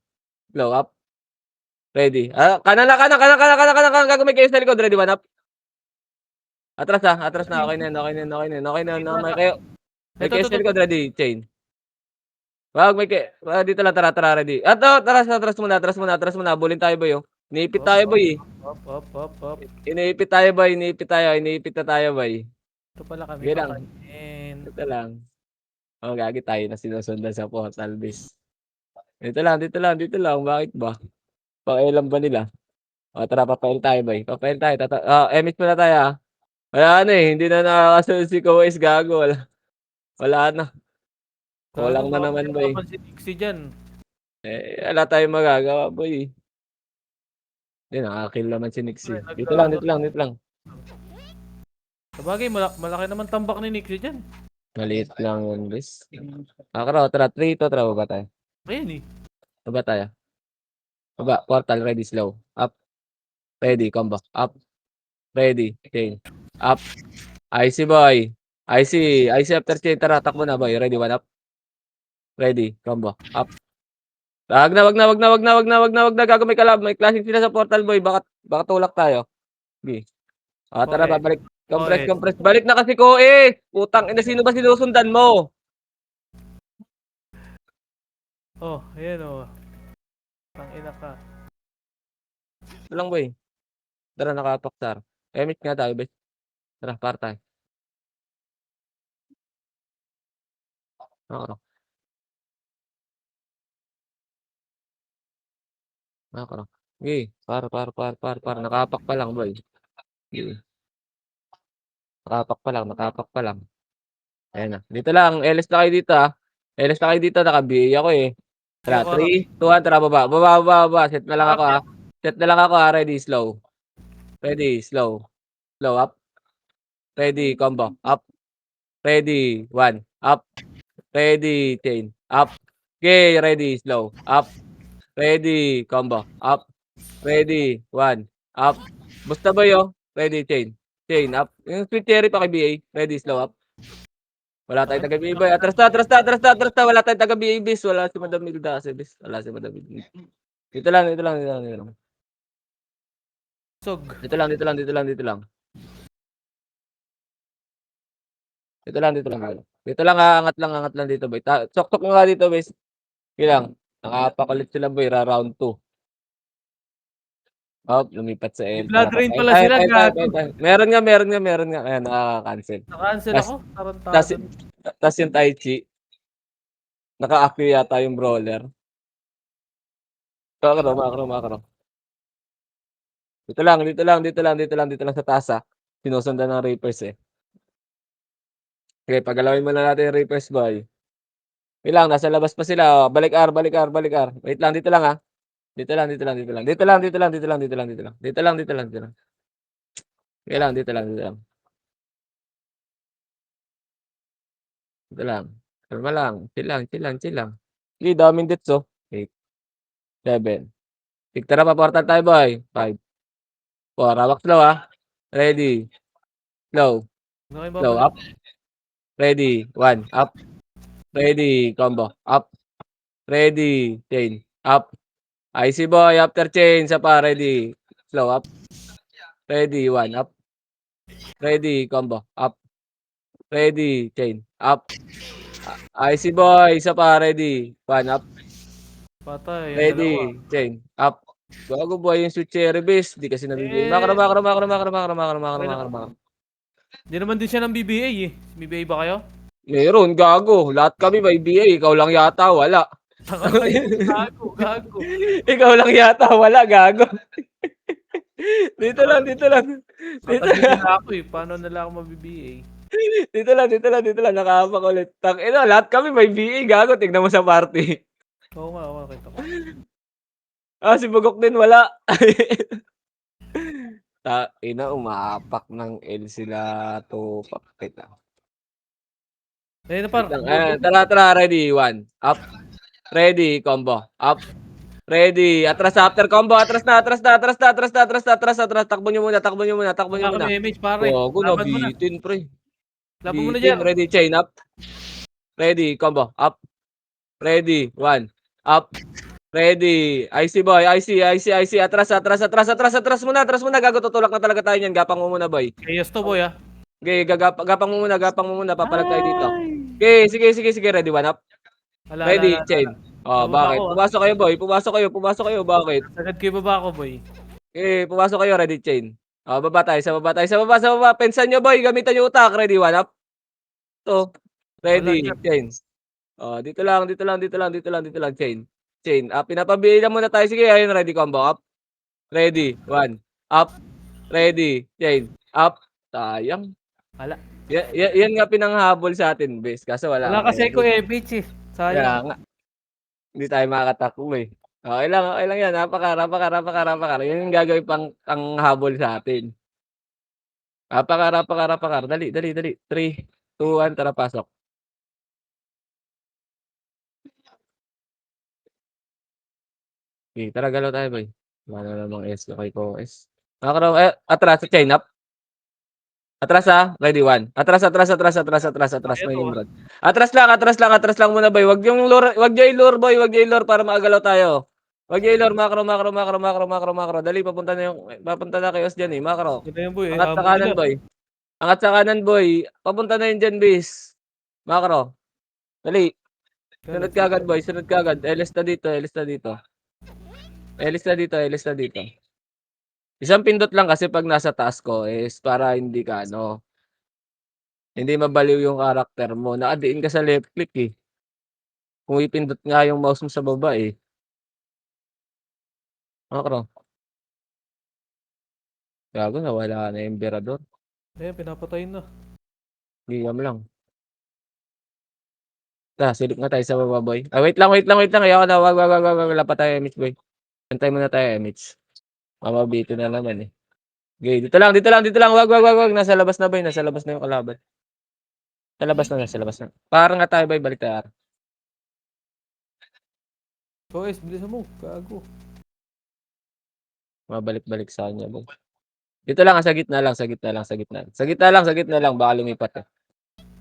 up, ready. Kanan, gago, may chaos sa likod, ready, 1 up. Atras na, okey na yan, may kayo may chaos sa Ito. likod, ready, chain. Dito lang, tara, ready. Atras muna, habulin tayo, boy, oh. Iniipit Op, tayo, op, boy, eh. op. Iniipit na tayo, boy. Ito pala kami Sige lang, patayin. ito lang. Gagi tayo na sinusundan sa portal base. Dito lang, bakit ba? Pakialam ba nila? Tara, papail tayo, boy. Emis muna tayo, ah. Wala na, eh, hindi na nakakasunod si Kuwais, gago, wala na. Gago, Kulang na baka may naman, boy. laban si Dixie dyan. Wala tayong magagawa, boy. Hindi, nakaka-kill naman si Nixie. Pre, Dito nag-ano. lang. Sabagay, malaki naman tambak ni Nixie dyan. Maliit lang yun, guys. Tara, 3 ito, tara, baba tayo. Ayan, eh. Baba tayo. Baba, portal, ready, slow. Up, ready, combo. Up, ready, chain. Up, IC, boy. IC after chain. Tara, takbo na boy. Ready, one up. Ready, combo. Up. Wag na, wag na, wag na, wag na, wag na, wag na, wag na. Gago may kalab. May classic sila sa portal boy. Baka tulak tayo. Sige. Tara, Koes. babalik. Compress, Koes. compress. Balik na kasi ko eh. Putang ina, sino ba sinusundan mo? Oh, ayan oh. Tangina ka. Ito lang boy. Tara, nakapaksar. Emit nga tayo, boy. Tara, para tayo. Nakakaro. Nakakaro. Sige, para. Nakapak pa lang, boy. Sige. Nakapak pa lang. Ayan na. Dito lang, LS na kayo dito ah. LS na kayo dito, naka-BA ako eh. Tara, Ayoko. 3, 2, 1, tara, baba. Set na lang ako ah. Set na lang ako ah, ready, slow. Ready, slow. Slow, up. Ready, combo. Up. Ready, 1. Up. Ready, chain. Up. Okay, ready, slow. Up. Ready, combo. Up. Ready, 1. Up. Basta ba yo? Ready, chain. Chain, up. Yung sweet cherry pa kay BA. Ready, slow, up. Wala tayong taga BA boy. Atras na. Wala tayong taga BA bis. Wala si Madam Milda kasi bis. Wala si Madam Milda. Dito lang. Sog. Dito lang. Dito lang, angat lang dito boy. Sok-sok mo nga dito bis. Sige lang. Nakapakulit sila boy, round 2. Oh, lumipat sa May L. blood rain pala sila, gago. Meron nga. Ayan, nakaka-cancel. Na-cancel Tas ako. tas Tarantado. tas yung Tai Chi, naka-active yata yung brawler. Makro. Dito lang sa taas ah. Sinusundan ng Reapers eh. Sige, pagalawin muna natin yung Reapers boy. Wait lang, nasa labas pa sila. Balik R. Wait lang, dito lang ah. Dito lang. Sige lang, dito lang. Dito lang. Kalma lang. Chill lang. Sige, daming deaths oh. 8, 7. Tara, pa-portal tayo boy. 5, 4. Hawak slow ah. Ready. Slow. Ano kayo Slow. babalik? Up. Ready. 1. Up. Ready. Combo. Up. Ready. Chain. Up. IC boy. After chain. Sa pa. Ready. Slow. Up. Ready. 1. Up. Ready. Combo. Up. Ready. Chain. Up. IC boy. Isa pa. Ready. 1. Up. Patay, yung dalawa. Ready. Chain. Up. Gago boy yung switch cherry base. Di kasi nabibigay. Eh, Makro. okay lang. Hindi naman din siya ng BBA eh. BBA ba kayo? Meron. Gago. Lahat kami may BA. Ikaw lang yata. Wala. Tanga kayo. Gago. Ikaw lang yata. Wala. Gago. Dito lang. Tatabi nila ako eh. Paano nila ako mag-BBA? Dito lang. Nakahapak ulit. Tangina, lahat kami may BA. Gago. Tignan mo sa party. Oo nga, kita ko. Si Bugok din wala. Umaapak ng L sila to pakit ah. Ayun na par. Tara, ready, 1. Up. Ready, combo. Up. Ready. Atras after combo. Atras na. Takbo nyo muna. Baka kami image pare. Gago, Laban mo na. nabitin pre. Laban mo na Bitin. dyan. Ready, chain up. Ready, combo. Up. Ready, 1. Up. Ready. IC boy. IC. Atras muna. Gago, tutulak na talaga tayo niyan. Gapang mo muna boy. Chaos to boy ah. Okay, gapang mo muna. Papalag tayo dito. Okay, sige. Ready, 1 up. Ready, chain. Bakit? Pumasok kayo. Bakit? Sagad kayo baba ako boy. Okay, pumasok kayo. Ready, chain. Baba tayo. Sa baba. Pensan nyo boy. Gamitan nyo utak. Ready, 1 up. To. Ready, chain. Dito lang. Chain. Pinapabilang muna tayo. Sige, ayun. Ready, combo. Up. Ready, 1. Up. Ready, chain. Up. Sayang. Wala. Yan nga pinanghabol sa atin, bes. Kaso Wala kasi ko bitch eh. Kaya Sayang. nga. Hindi tayo makakatakbo eh. Okay lang yan. Rapakar. Yan yung gagawin pang habol sa atin. Rapakar. Dali. 3, 2, 1. Tara, pasok. Okay, tara, galaw tayo, boy. Wala namang S. Okay ko, S. Atras sa chain up. Atras ha, ready, 1. Atras, atras, atras, atras, atras, atras, Kaya may to, limrod. Atras lang muna boy. Wag niyo i-lure boy, wag niyo i-lure para makagalaw tayo. Wag niyo i-lure, macro. Dali, papunta na kay Os diyan eh, macro. Ganda yan, boy. Eh, Angat sa hamon nila. kanan boy. Angat sa kanan boy. Papunta na yun diyan, bis. Macro. Dali. Sunod Let's kaagad go. boy, sunod kaagad. Elis na dito, Elis na dito. Elis na dito, Elis na dito. Isang pindot lang kasi pag nasa taas ko is para hindi ka ano, hindi mabaliw yung karakter mo. Nakadiin ka sa left click eh. Kung ipindot nga yung mouse mo sa baba eh. Macro. Gago, nawala na yung Emperador. Ayan, pinapatayin na. Giyam lang. Silip nga tayo sa baba boy. Ah, wait lang. Ayoko na, wag. Wala pa tayo MH boy. Antay muna tayo MH. Mamabito na naman eh. Okay, dito lang. Wag. Nasa labas na boy, nasa labas na yung kalaban. Nasa labas na. Parang nga tayo boy, balik tayo. Oh, guys, bilisan mo. Gago. Mabalik-balik sa kanya boy. Dito lang, sa gitna lang. Sa gitna lang, baka lumipat eh.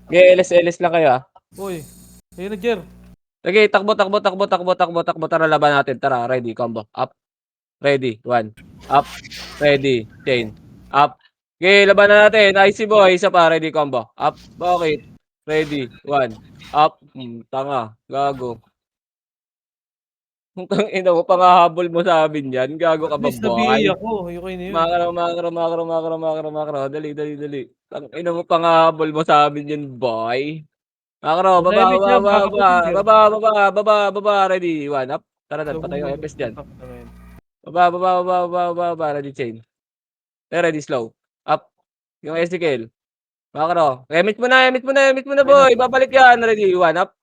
Okay, LS lang kayo ah. Boy. Ayun na, Jer. Okay, takbo. Tara, laban natin. Tara, ready, combo. Up. Ready, 1. Up. Ready, chain. Up. Okay, laban na natin. IC boy, isa pa, ready, combo. Up. Bakit? Ready, 1. Up. Tanga. Gago. Putang ina mo, panghahabol mo sa amin yan. Gago ka At ba, least na-BA boy? ako. Ayoko na yun. Makro. Dali. Tangina mo, panghahabol mo sa amin yan, boy. Makro, Nasa image yan, makakapatid, Jer. baba, ready, 1. Up. Tara, So, patayo, FS dyan. Amen. Baba, ready, chain. Ready, slow. Up. Yung Ezekiel. Makro. Emit mo na, boy. Babalik yan. Ready, 1. Up.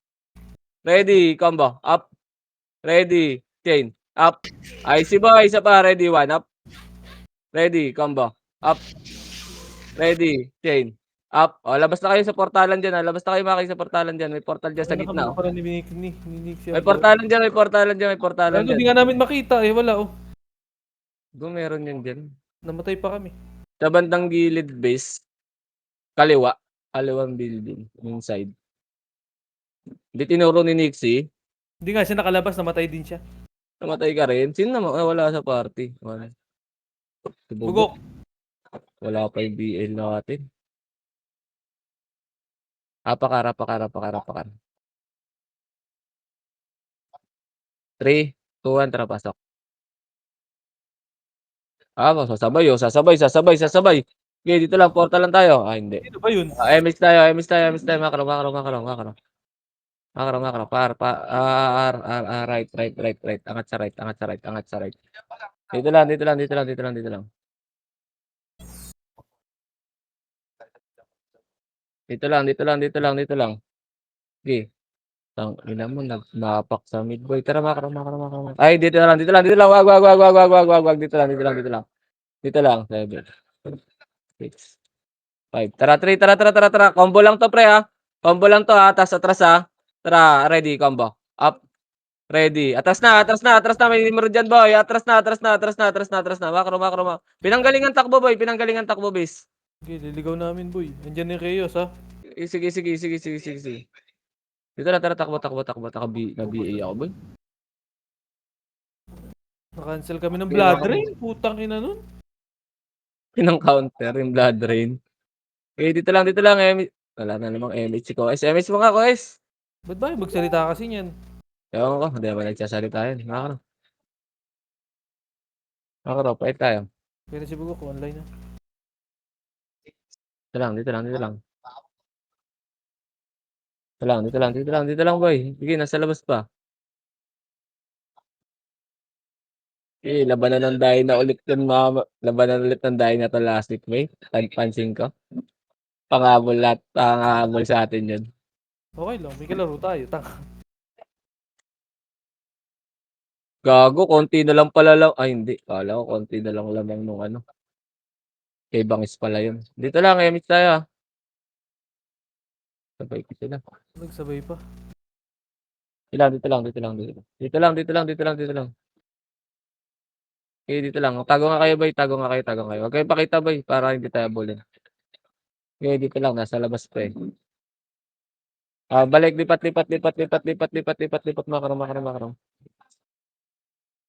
Ready, combo. Up. Ready, chain. Up. IC boy, isa pa. Ready, 1. Up. Ready, combo. Up. Ready, chain. Up. O, labas na kayo sa portalan dyan. Labas na kayo mga kayo sa portalan dyan. May portal dyan sa Ay, gitna. nakamukha Oh. pala ni Nick siya. May portalan dyan. Gago, di nga namin makita eh. Wala, oh. Kung meron yan dyan. Namatay pa kami. Sa bandang gilid base. Kaliwa. Kaliwang building. Yung side. Hindi tinuro ni Nixie. Hindi nga siya nakalabas. Namatay din siya. Namatay ka rin. Sino naman? Wala sa party. Wala. Bugok. Wala pa yung BL natin. Apakar. 3, 2, 1, tara pasok. Sasabay. Okay, dito lang, portal lang tayo. Ah, hindi. Sino ba yun? MH tayo. Macro. Right. Angat sa right. Dito lang. Dito lang. Okay. Tangina mo, nagmapak sa midboy. Tara, macro. Ay, dito lang. Wag. Dito lang. 7, 6, 5. Tara, 3. Tara. Combo lang to, pre, ha. Combo lang to, ha. Tas atras, ha. Tara, ready, combo. Up. Ready. Atras na. May numero dyan, boy. Atras na. Macro. Pinanggalingan takbo, boy. Bis. Okay, liligaw namin, boy. Andiyan ni Reyes, ha? Sige. Dito lang, tara, takbo. Na-BA ako, boy. Na-cancel kami ng Okay, blood nakaka- rain. Putang ina nun. Pinang-counter yung blood drain. Okay, dito lang. Wala na namang MH ko. MH mo nga, Koes. Ba't ba yung magsalita kasi niyan? Ewan ko, hindi naman nagsasalita yun. Makaro, pahit tayo. Kaya na si Bugok, online na. Dito lang. Dito lang, boy. Sige, nasa labas pa. Labanan ng Dyna ulit yun, mama. Labanan ulit ng Dyna to last week, mate. Pansin ko. Panghabol sa atin yun. Okay lang, may kalaro tayo. Tanga. Gago, konti na lang pala lang. Ay, hindi. Kala ko, konti na lang lamang nung ano. Kay Bangis pala yun. Dito lang, emit tayo. Ah. Sabay ko sila. Nagsabay pa. Dito lang. Okay, dito lang. Tago nga kayo, boy. Huwag kayong pakita, boy, para hindi tayo bulin. Okay, dito lang, nasa labas pa eh. Balik, lipat, lipat, lipat, lipat, lipat, lipat, lipat, lipat, makaram, makaram, makaram.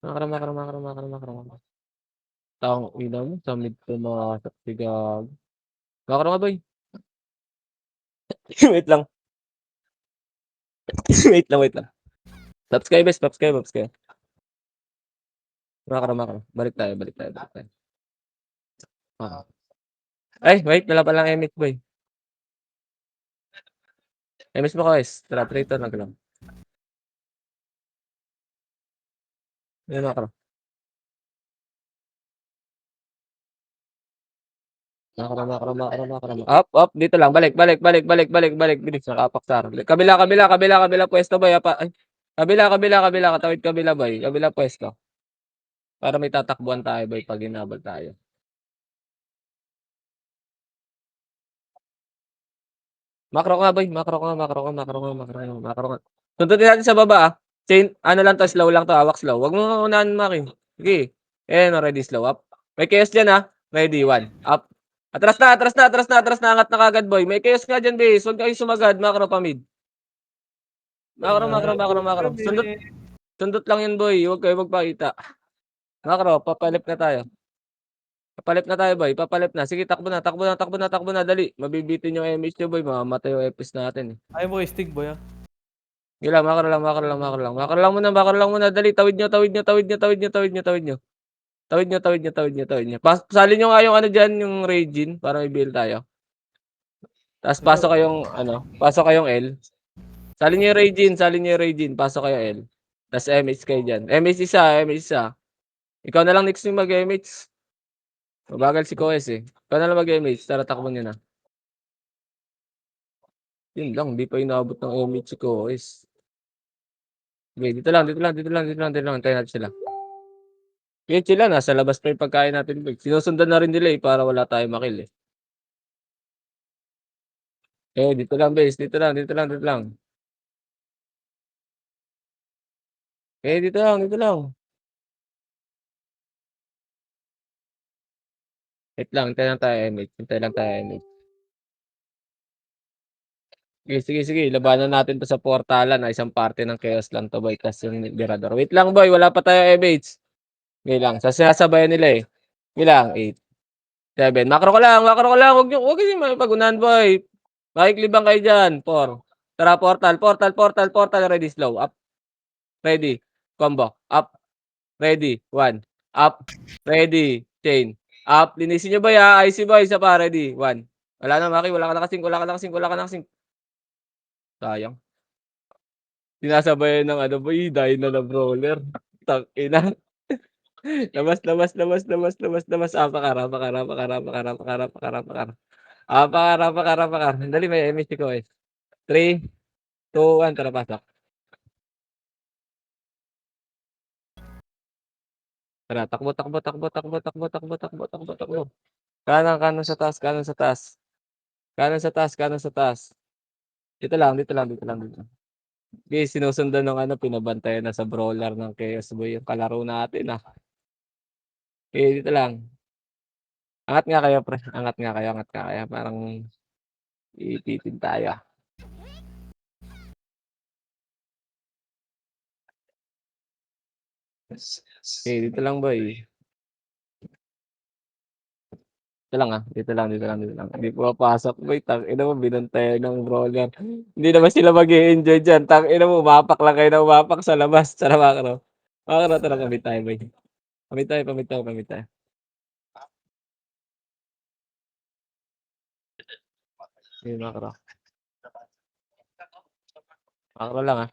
Makaram, makaram, makaram, makaram, makaram. Tang ina mo, sa mid ko na sigag. Makaram nga boy. Wait lang. Wait lang, wait lang. Taps kayo, bes, taps kayo, taps kayo. Makaram, makaram. Balik tayo, balik tayo, balik tayo. Ay, wait, wala pa lang MX boy. MS mo guys, tara, traitor lang lang. Yan makaram. Makaram, makaram, makaram, makaram. Up, up, dito lang, balik, balik, balik, balik, balik, balik, bilis, nakapaksar. Kabila, kabila, kabila, kabila, pwesto boy, apa. Ay, kabila, kabila, kabila, katawid kabila boy, kabila pwesto. Para may tatakbuhan tayo boy pag inabot tayo. Makro nga boy, makro nga, makro nga, makro nga, makro nga, makro nga. Sundutin natin sa baba ah. Chain, ano lang to, slow lang to, hawak slow. Wag mo unahan makin. Sige. Ready, slow up. May chaos dyan ah. Ready, one. Up. Atras na, atras na, atras na, atras na, angat na kagad boy. May chaos nga dyan, base. Huwag kayo sumagad, makro pa mid. Makro, makro, makro, makro. Sundot lang yan boy. Huwag kayo magpakita. Makro, papalip na tayo. Papalip na tayo boy, papalip na. Sige, takbo na, takbo na, takbo na, takbo na, dali. Mabibitin yung MH nyo boy, mamamatay yung FS natin eh. Ayaw mo stick boy ah. Gila, makro lang, makro lang, makro lang. Makro lang muna, makro lang muna. Dali, tawid nyo, tawid nyo, tawid nyo, tawid nyo, tawid nyo, tawid nyo. Tawid nyo, tawid nyo, tawid nyo, tawid nyo. Salin nyo nga yung ano dyan, yung Regine, para may build tayo. Tapos pasok kayong, ano, pasok kayong L. Salin nyo yung Regine, salin nyo yung Regine, pasok kayo L. Tapos MH kayo dyan. MH isa, MH isa. Ikaw na lang next yung mag-MH. Mabagal si Koes eh. Ikaw na lang mag-MH, tara takbo nyo na. Yun lang, hindi pa inaabot ng MH si Koes. Okay, dito lang, dito lang, dito lang, dito lang, dito lang. Tayo natin sila. Okay, sila, nasa labas pa yung pagkain natin. Sinusundan na rin nila eh, para wala tayong makil eh. Dito lang, base. Dito lang, dito lang, dito lang. Dito lang, dito lang. Wait lang, hintay lang tayo, MH. Hintay lang tayo, MH. Sige, sige, sige. Labanan natin to sa portalan. Isang parte ng chaos lang to, boy. Tapos yung Mirador. Wait lang, boy. Wala pa tayo, MH. Okay lang. Sasabayan nila eh. Okay lang. 8, 7. Makro ko lang, makro ko lang. Huwag kasi mapag-unahan, boy. Makiklibang kayo dyan. 4. Tara, portal, portal, portal, portal. Ready, slow. Up. Ready. Combo. Up. Ready. 1. Up. Ready. Chain. Up. Linisin nyo, boy, ha. IC, boy. Isa pa. Ready. 1. Wala na, Maki. Wala ka nakasing. Wala ka nakasing. Wala ka nakasing. Sayang. Sinasabayan ng ano, boy. Dahil na brawler. Tangina. Labas, labas, labas, labas, labas, labas. Pakara, pakara, pakara, pakara, pakara, pakara, pakara. Pakara, pakara, pakara. Dali, may MSC ko eh. 3, 2, 1. Tara, pasok. Tara, takbo, takbo, takbo, takbo, takbo, takbo, takbo, takbo, takbo. Kanan, kanan sa taas, kanan sa taas. Kanan sa taas, kanan sa taas. Dito lang, dito lang, dito lang, dito. Okay, sinusundan ng ano, pinabantayan na sa brawler ng Chaos Boy yung kalaro natin ah. Okay, dito lang. Angat nga kayo, pre. Angat nga kayo, angat nga kayo. Parang ipitin tayo. Okay, dito lang boy. Dito lang ah. Dito lang, dito lang, dito lang. Hindi pumapasok boy. Tangina mo, binantayan ng brawler. Hindi naman sila mag-i-enjoy dyan. Tangina mo, umapak lang kayo na umapak sa labas. Sa makro. Makro, tara, pamit tayo boy. Pamit tayo, pamit tayo, pamit tayo. Okay, makro. Makro lang ah.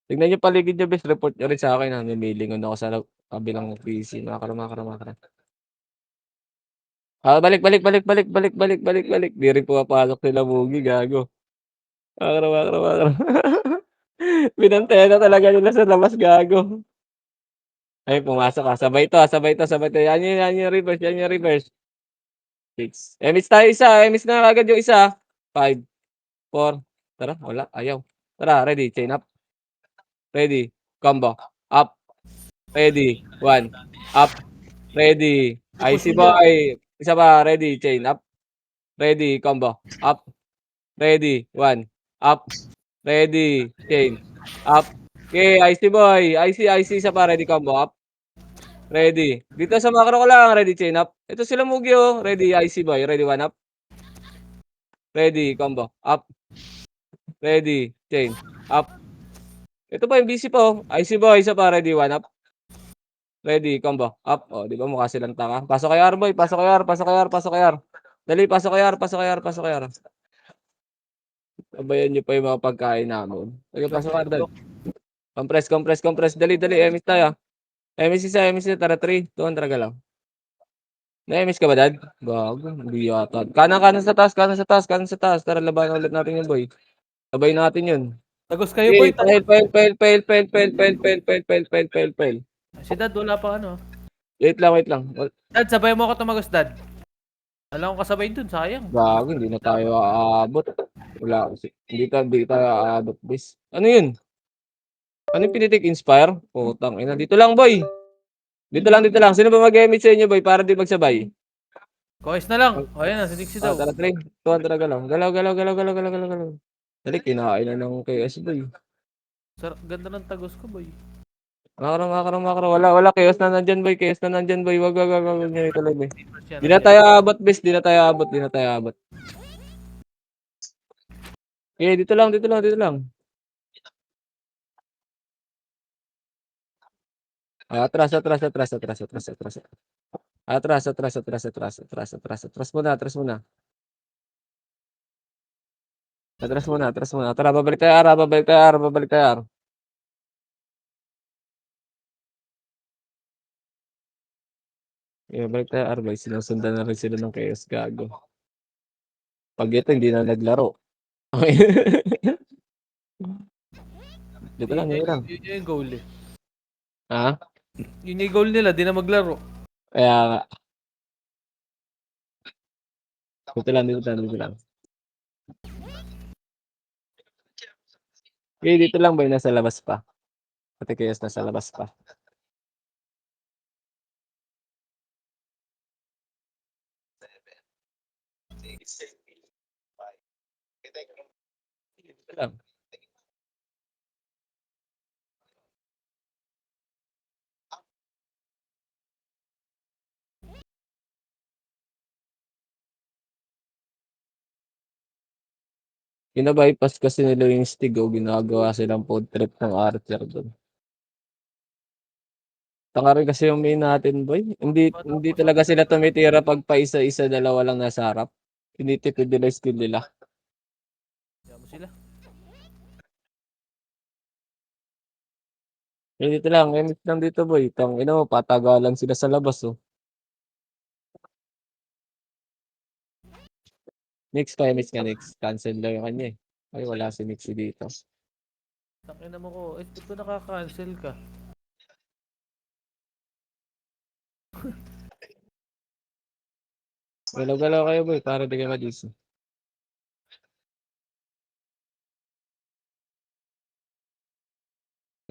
Tignan nyo paligid nyo, best. Report nyo rin sa akin ha. Namilingon ako sa kabilang PC. Makro, makro, makro. Balik, balik, balik, balik, balik, balik, balik, balik. Di rin pumapasok sila Mugi, gago. Makro, makro, makro. Binantayan na talaga nila sa labas, gago. Ay, pumasok ka. Sabay to, sabay to, sabay to. Yan yung reverse, yan yung reverse. 6. Miss tayo isa. Miss na agad yung isa. 5, 4. Tara, wala, ayaw. Tara, ready, chain up. Ready, combo. Up. Ready, 1. Up. Ready. IC boy. Isa pa, ready, chain up. Ready, combo. Up. Ready, 1. Up. Ready, chain. Up. Okay, IC boy. IC isa pa. Ready, combo. Up. Ready. Dito sa macro ko lang. Ready, chain up. Ito sila Mugi oh. Ready, IC boy. Ready, 1 up. Ready, combo. Up. Ready, chain. Up. Ito pa yung BC pa oh. IC boy. Isa pa. Ready, 1 up. Ready, combo. Up. Oh, di ba mukha silang tanga? Pasok kay R boy. Pasok kay R. Pasok kay R. Pasok kay R. Dali, pasok kay R. Pasok kay R. Pasok kay R. Sabayan niyo pa yung mga pagkain namin. Sige, pasok ka dali. Compress. Dali. Emis tayo. Emis isa. Tara, 3. 200 ka lang. Na-emis ka ba, dad? Gago. Hindi yata. Kanan sa taas. Tara, labanan ulit natin yun, boy. Sabay natin yun. Tagos kayo, boy. Okay, fail. Si Dad, wala pa ano. Wait lang. Dad, sabay mo ako tumagos, Dad. Alam ko kasabay dun, sayang. Gago, hindi na tayo aabot. Wala kasi. Hindi tayo aabot, bis. Ano yun? Ano yung pinitik? Inspire? Putang ina. Dito lang, boy. Dito lang. Sino ba mag-emit sa inyo, boy? Para di magsabay. Kois na lang. O, yan na, si Dixie daw. Tara, 3. 200 ka lang. Galaw. Dali, kinain na ng KS, boy. Ganda ng tagos ko, boy. Makro. Wala. Chaos na nandyan, boy. Wag. Ganyan ituloy, boy. Yan, Di na tayo aabot, bis. Di na tayo aabot. Okay, dito lang. Atras. Atras muna. Tara, babalik tayo, R. Okay, balik tayo, R, boy. Sinusundan na rin sila ng chaos, gago. Pag ito, hindi na naglaro. Okay. Dito lang. Yun yung goal eh. Ha? Yun yung goal nila, di na maglaro. Kaya nga. Dito lang. Okay, dito lang, boy. Nasa labas pa. Pati chaos nasa labas pa. Dito lang. Bina-bypass kasi nila yung Stig o ginagawa silang food trip ng Archer doon. Tanga rin kasi yung main natin, boy. Hindi talaga sila tumitira pag pa isa-isa, dalawa lang nasa harap. Tinitipid nila yung skill nila. Kaya mo sila. Dito lang, emit lang dito, boy. Ina mo, patagalan sila sa labas, oh. Next. Cancel lang yung kanya, eh. Ay, wala si Nixie dito. Takina mo ko. Eh, ba't ba nakaka-cancel ka? Galaw-galaw kayo, boy, para di kayo madisi.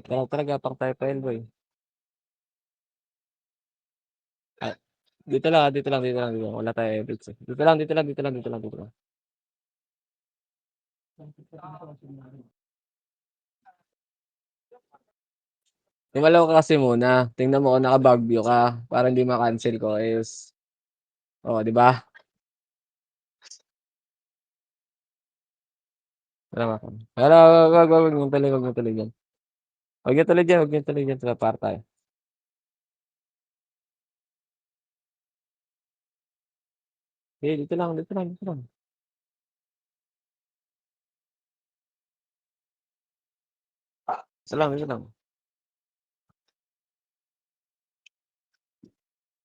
Talaga, pang tayo pa, boy. Ah, dito lang. Wala tayo edits, eh. Dito lang. Gumalaw ka kasi muna. Tingnan mo kung naka-back view ka para hindi ma-cancel ko is oh, di ba? Tama ka. Wag mo tuloy diyan. Wag niyo tuloy diyan sa par tayo. Eh, dito lang. Dito lang. Dito lang.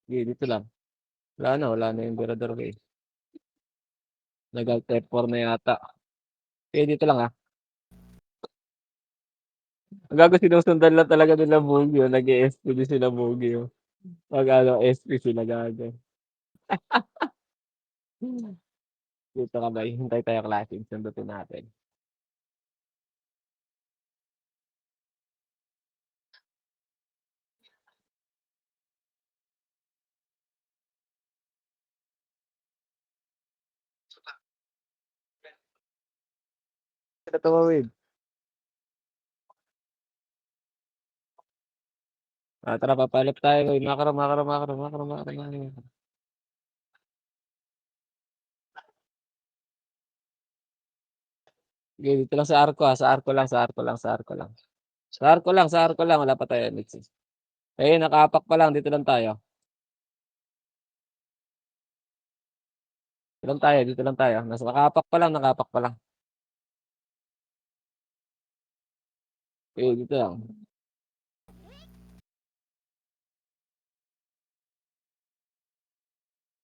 Sige, dito lang. Wala na yung Berador ko, eh. Nag-alt F4 na yata. Eh, dito lang, ah. Ang gago, sinusundan lang talaga nila Bugyo. Nag-e-SP din sila Bugyo. Pag ano, SP sila gago. Dito ka ba? Hintay tayo classic. Sundutin natin. Sila tumawid. Tara papalit tayo, uy. Makro. Sige, dito lang sa arko, sa arko lang. Sa arko lang, wala pa tayo MX. Ayun, nakaapak pa lang, dito lang tayo. Dito lang tayo. Nakaapak pa lang. Okay, dito lang.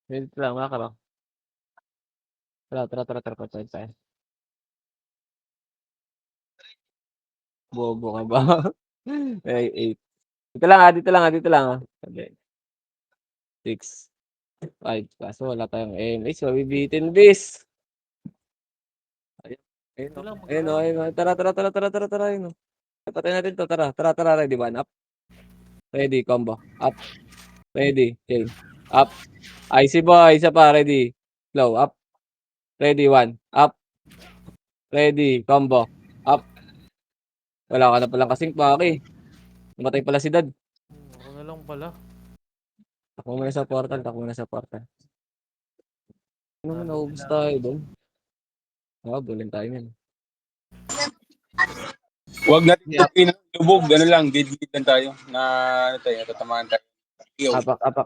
Dito lang, makro. Tara, papalit tayo. Bobo ka ba? Ay, 8. Dito lang. Okay. 6, 5. Kaso wala tayong MX, mabibitin bis. Ito lang, Ayun o. Tara, ayun o. Patay natin to, tara, ready, 1 up. Ready, combo. Up. Ready, chain. Up. Icy boy, isa pa, ready. Slow, up. Ready, 1. Up. Ready, combo. Up. Wala ka na palang kasing paki. Namatay pala si Dad. Ako na lang pala. Takbo muna sa portal. Ano mo, Lalo naubos sila. tayo doon. Bulin tayo yan. Huwag natin sabihin ng lubog, gano'n lang, gid-gid lang tayo na ano tayo, natatamaan tayo. Yo. Apakar.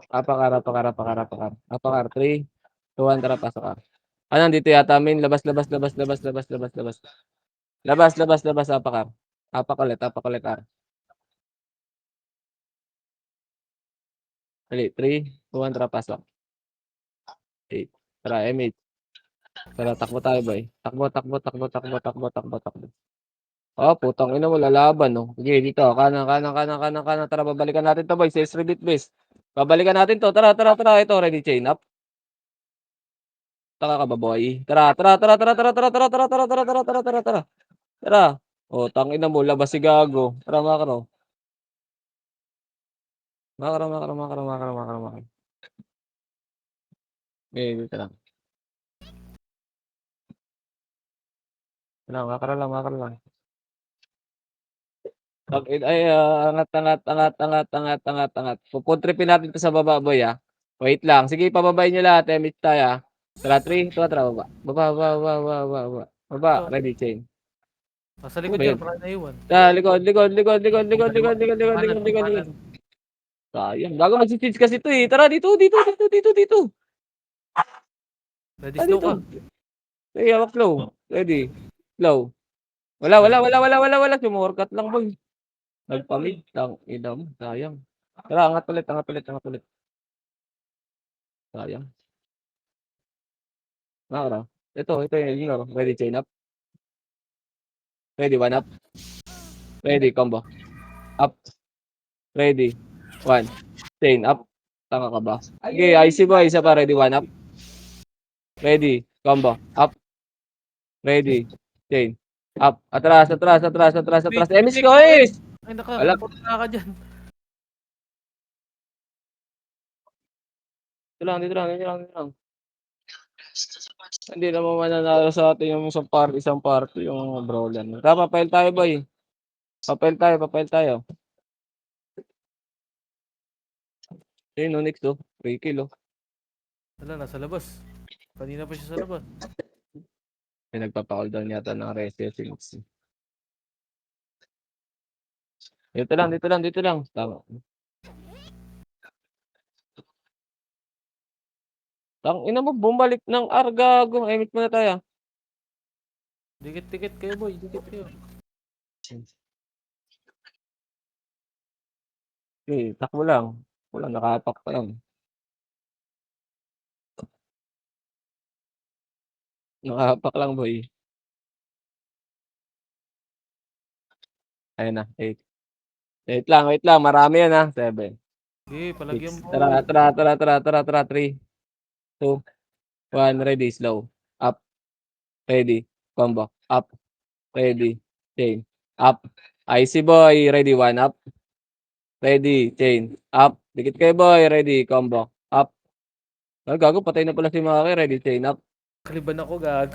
3, 2, 1, tara, pasok ka. Nandito yata, main. Labas. Labas, apakar. Apak ulit, Dali, 3, 2, 1, tara, pasok. 8. Tara, MH. Tara, takbo tayo, boy. Takbo. Putang ina mo, lalaban, no. Sige, dito. Kanan. Tara, babalikan natin to, boy. Says rebit base. Babalikan natin to. Tara. Ito, ready, chain up. Taka ka ba, boy? Tara. Tara. Tangina mo, labas si gago. Tara, makro. Dito lang. Makro lang. Angat. Pupuntripin natin to sa baba, boy, ah. Wait lang. Sige, pababayin nyo lahat. MH tayo, ah. Tara, 3, 2, tara, baba. Baba. Ito, Ready, chain. nasa Ano likod ba yan, yun? para naiwan. Likod. Kanan. Sayang. Bago mag-switch kasi to, eh. Tara, dito. Ready, Tara, slow dito. ka. Hey, hawak low. Ready. Low. Wala. Sumorkat lang, boy. Nagpamid. Ina mo. Sayang. Tara, angat ulit. Sayang. Nakara. Ito yung ready, chain up. Ready, 1 up. Ready, combo. Up. Ready. 1. Chain up. Tanga ka ba? Okay, IC boy. Isa pa, ready, 1 up. Ready, combo. Up. Ready. Chain. Up. Atras. MS ko, is! Ay, Wala. nakapagpunta ka dyan. Dito lang. Hindi naman mananalo sa atin yung isang party yung mga brawler. Tara, papail tayo, boy. Papail tayo. Ayun, no, next, 3 kill, Wala, nasa labas. Kanina pa siya sa labas. May nagpapa-call down yata ng Resetings. Dito lang. Tama. Ina mo, bumalik ng Argago. Emit muna tayo. Dikit kayo, boy. Dikit kayo. Okay, takbo lang. Nakaapak pa lang. Nakaapak lang, boy. Ayun na, 8. Wait lang. Marami yan, ha. 7, Okay, 6. palagyan mo. Tara. 3, 2, 1. Ready, slow. Up. Ready. Combo. Up. Ready. Chain. Up. IC boy. Ready, 1 up. Ready. Chain. Up. Dikit kayo, boy. Ready. Combo. Up. Gago, patay na pala si Maki. Ready, chain up. Kaliban ako, gag.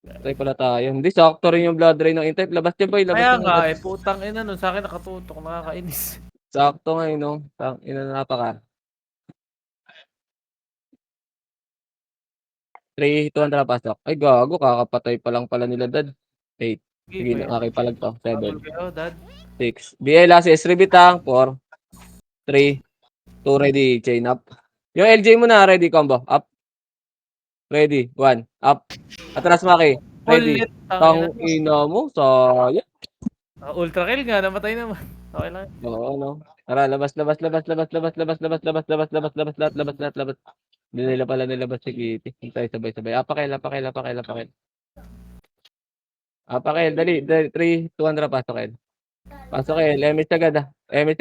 Patay pala tayo. Hindi, sakto rin yung blood drain ng Intype. Labas niya, boy. Labas Kaya niya. nga, putang ina nun. Sa akin nakatutok, nakakainis. Sakto nga, no? Ina na napaka. 3, 200 pasok. Ay, gago. Kakapatay pa lang pala nila, dad. 8. Sige lang, okay palag to. 7, Habol kayo, dad. 6. BA last is rebitang. 4, 3, 2, ready. Chain up. Yung LJ mo na, ready combo. Up. Ready. 1. Up. Atras, Maki. Ready. Ulit. Tang ina mo. Sayang. Ultra kill nga, namatay naman. Okay lang. Oo, no. Tara, labas. Labas, lahat, labas. Hindi nila pala nilabas si Kitty. Hintay, sabay. Apakil. Apakil, dali. 3, 200, pasok. Pasok, MS agad, 8,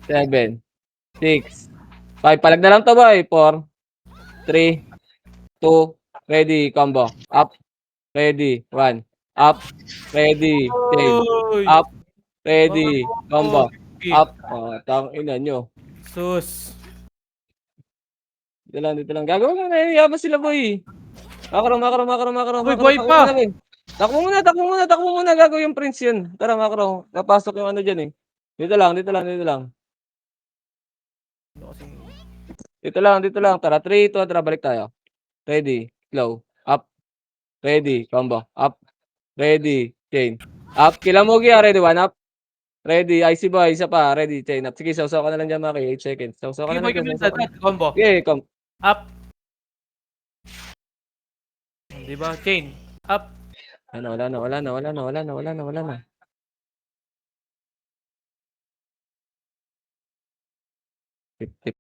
7, 6, 5. Palag na lang to, boy. 4, 3, 2, ready, combo. Up, ready, 1. Up, ready, chain. Uy! Up, ready, combo. Okay. Up. Oh, tang ina nyo. Sus. Dito lang. Gagawin mo na, yaman sila, boy. Makro. Uy, buhay pa! Takbo muna. Gagawin yung prince yun. Tara, makro. Papasok yung ano dyan, eh. Dito lang. Dito lang. Tara, 3, 2, tara, balik tayo. Ready, slow. Up, ready, combo. Up, ready, chain. Up, kila mo gia, ready, 1 up. Ready, IC boy, isa pa, ready, chain up. Sige, sausaw ka na lang dyan, Maki, 8 seconds. Sausaw ka Sige, na boy, lang dyan, kami sausaw ka na. dad. Combo. Okay, come. Up. Diba? Chain. Up. Wala na. 50.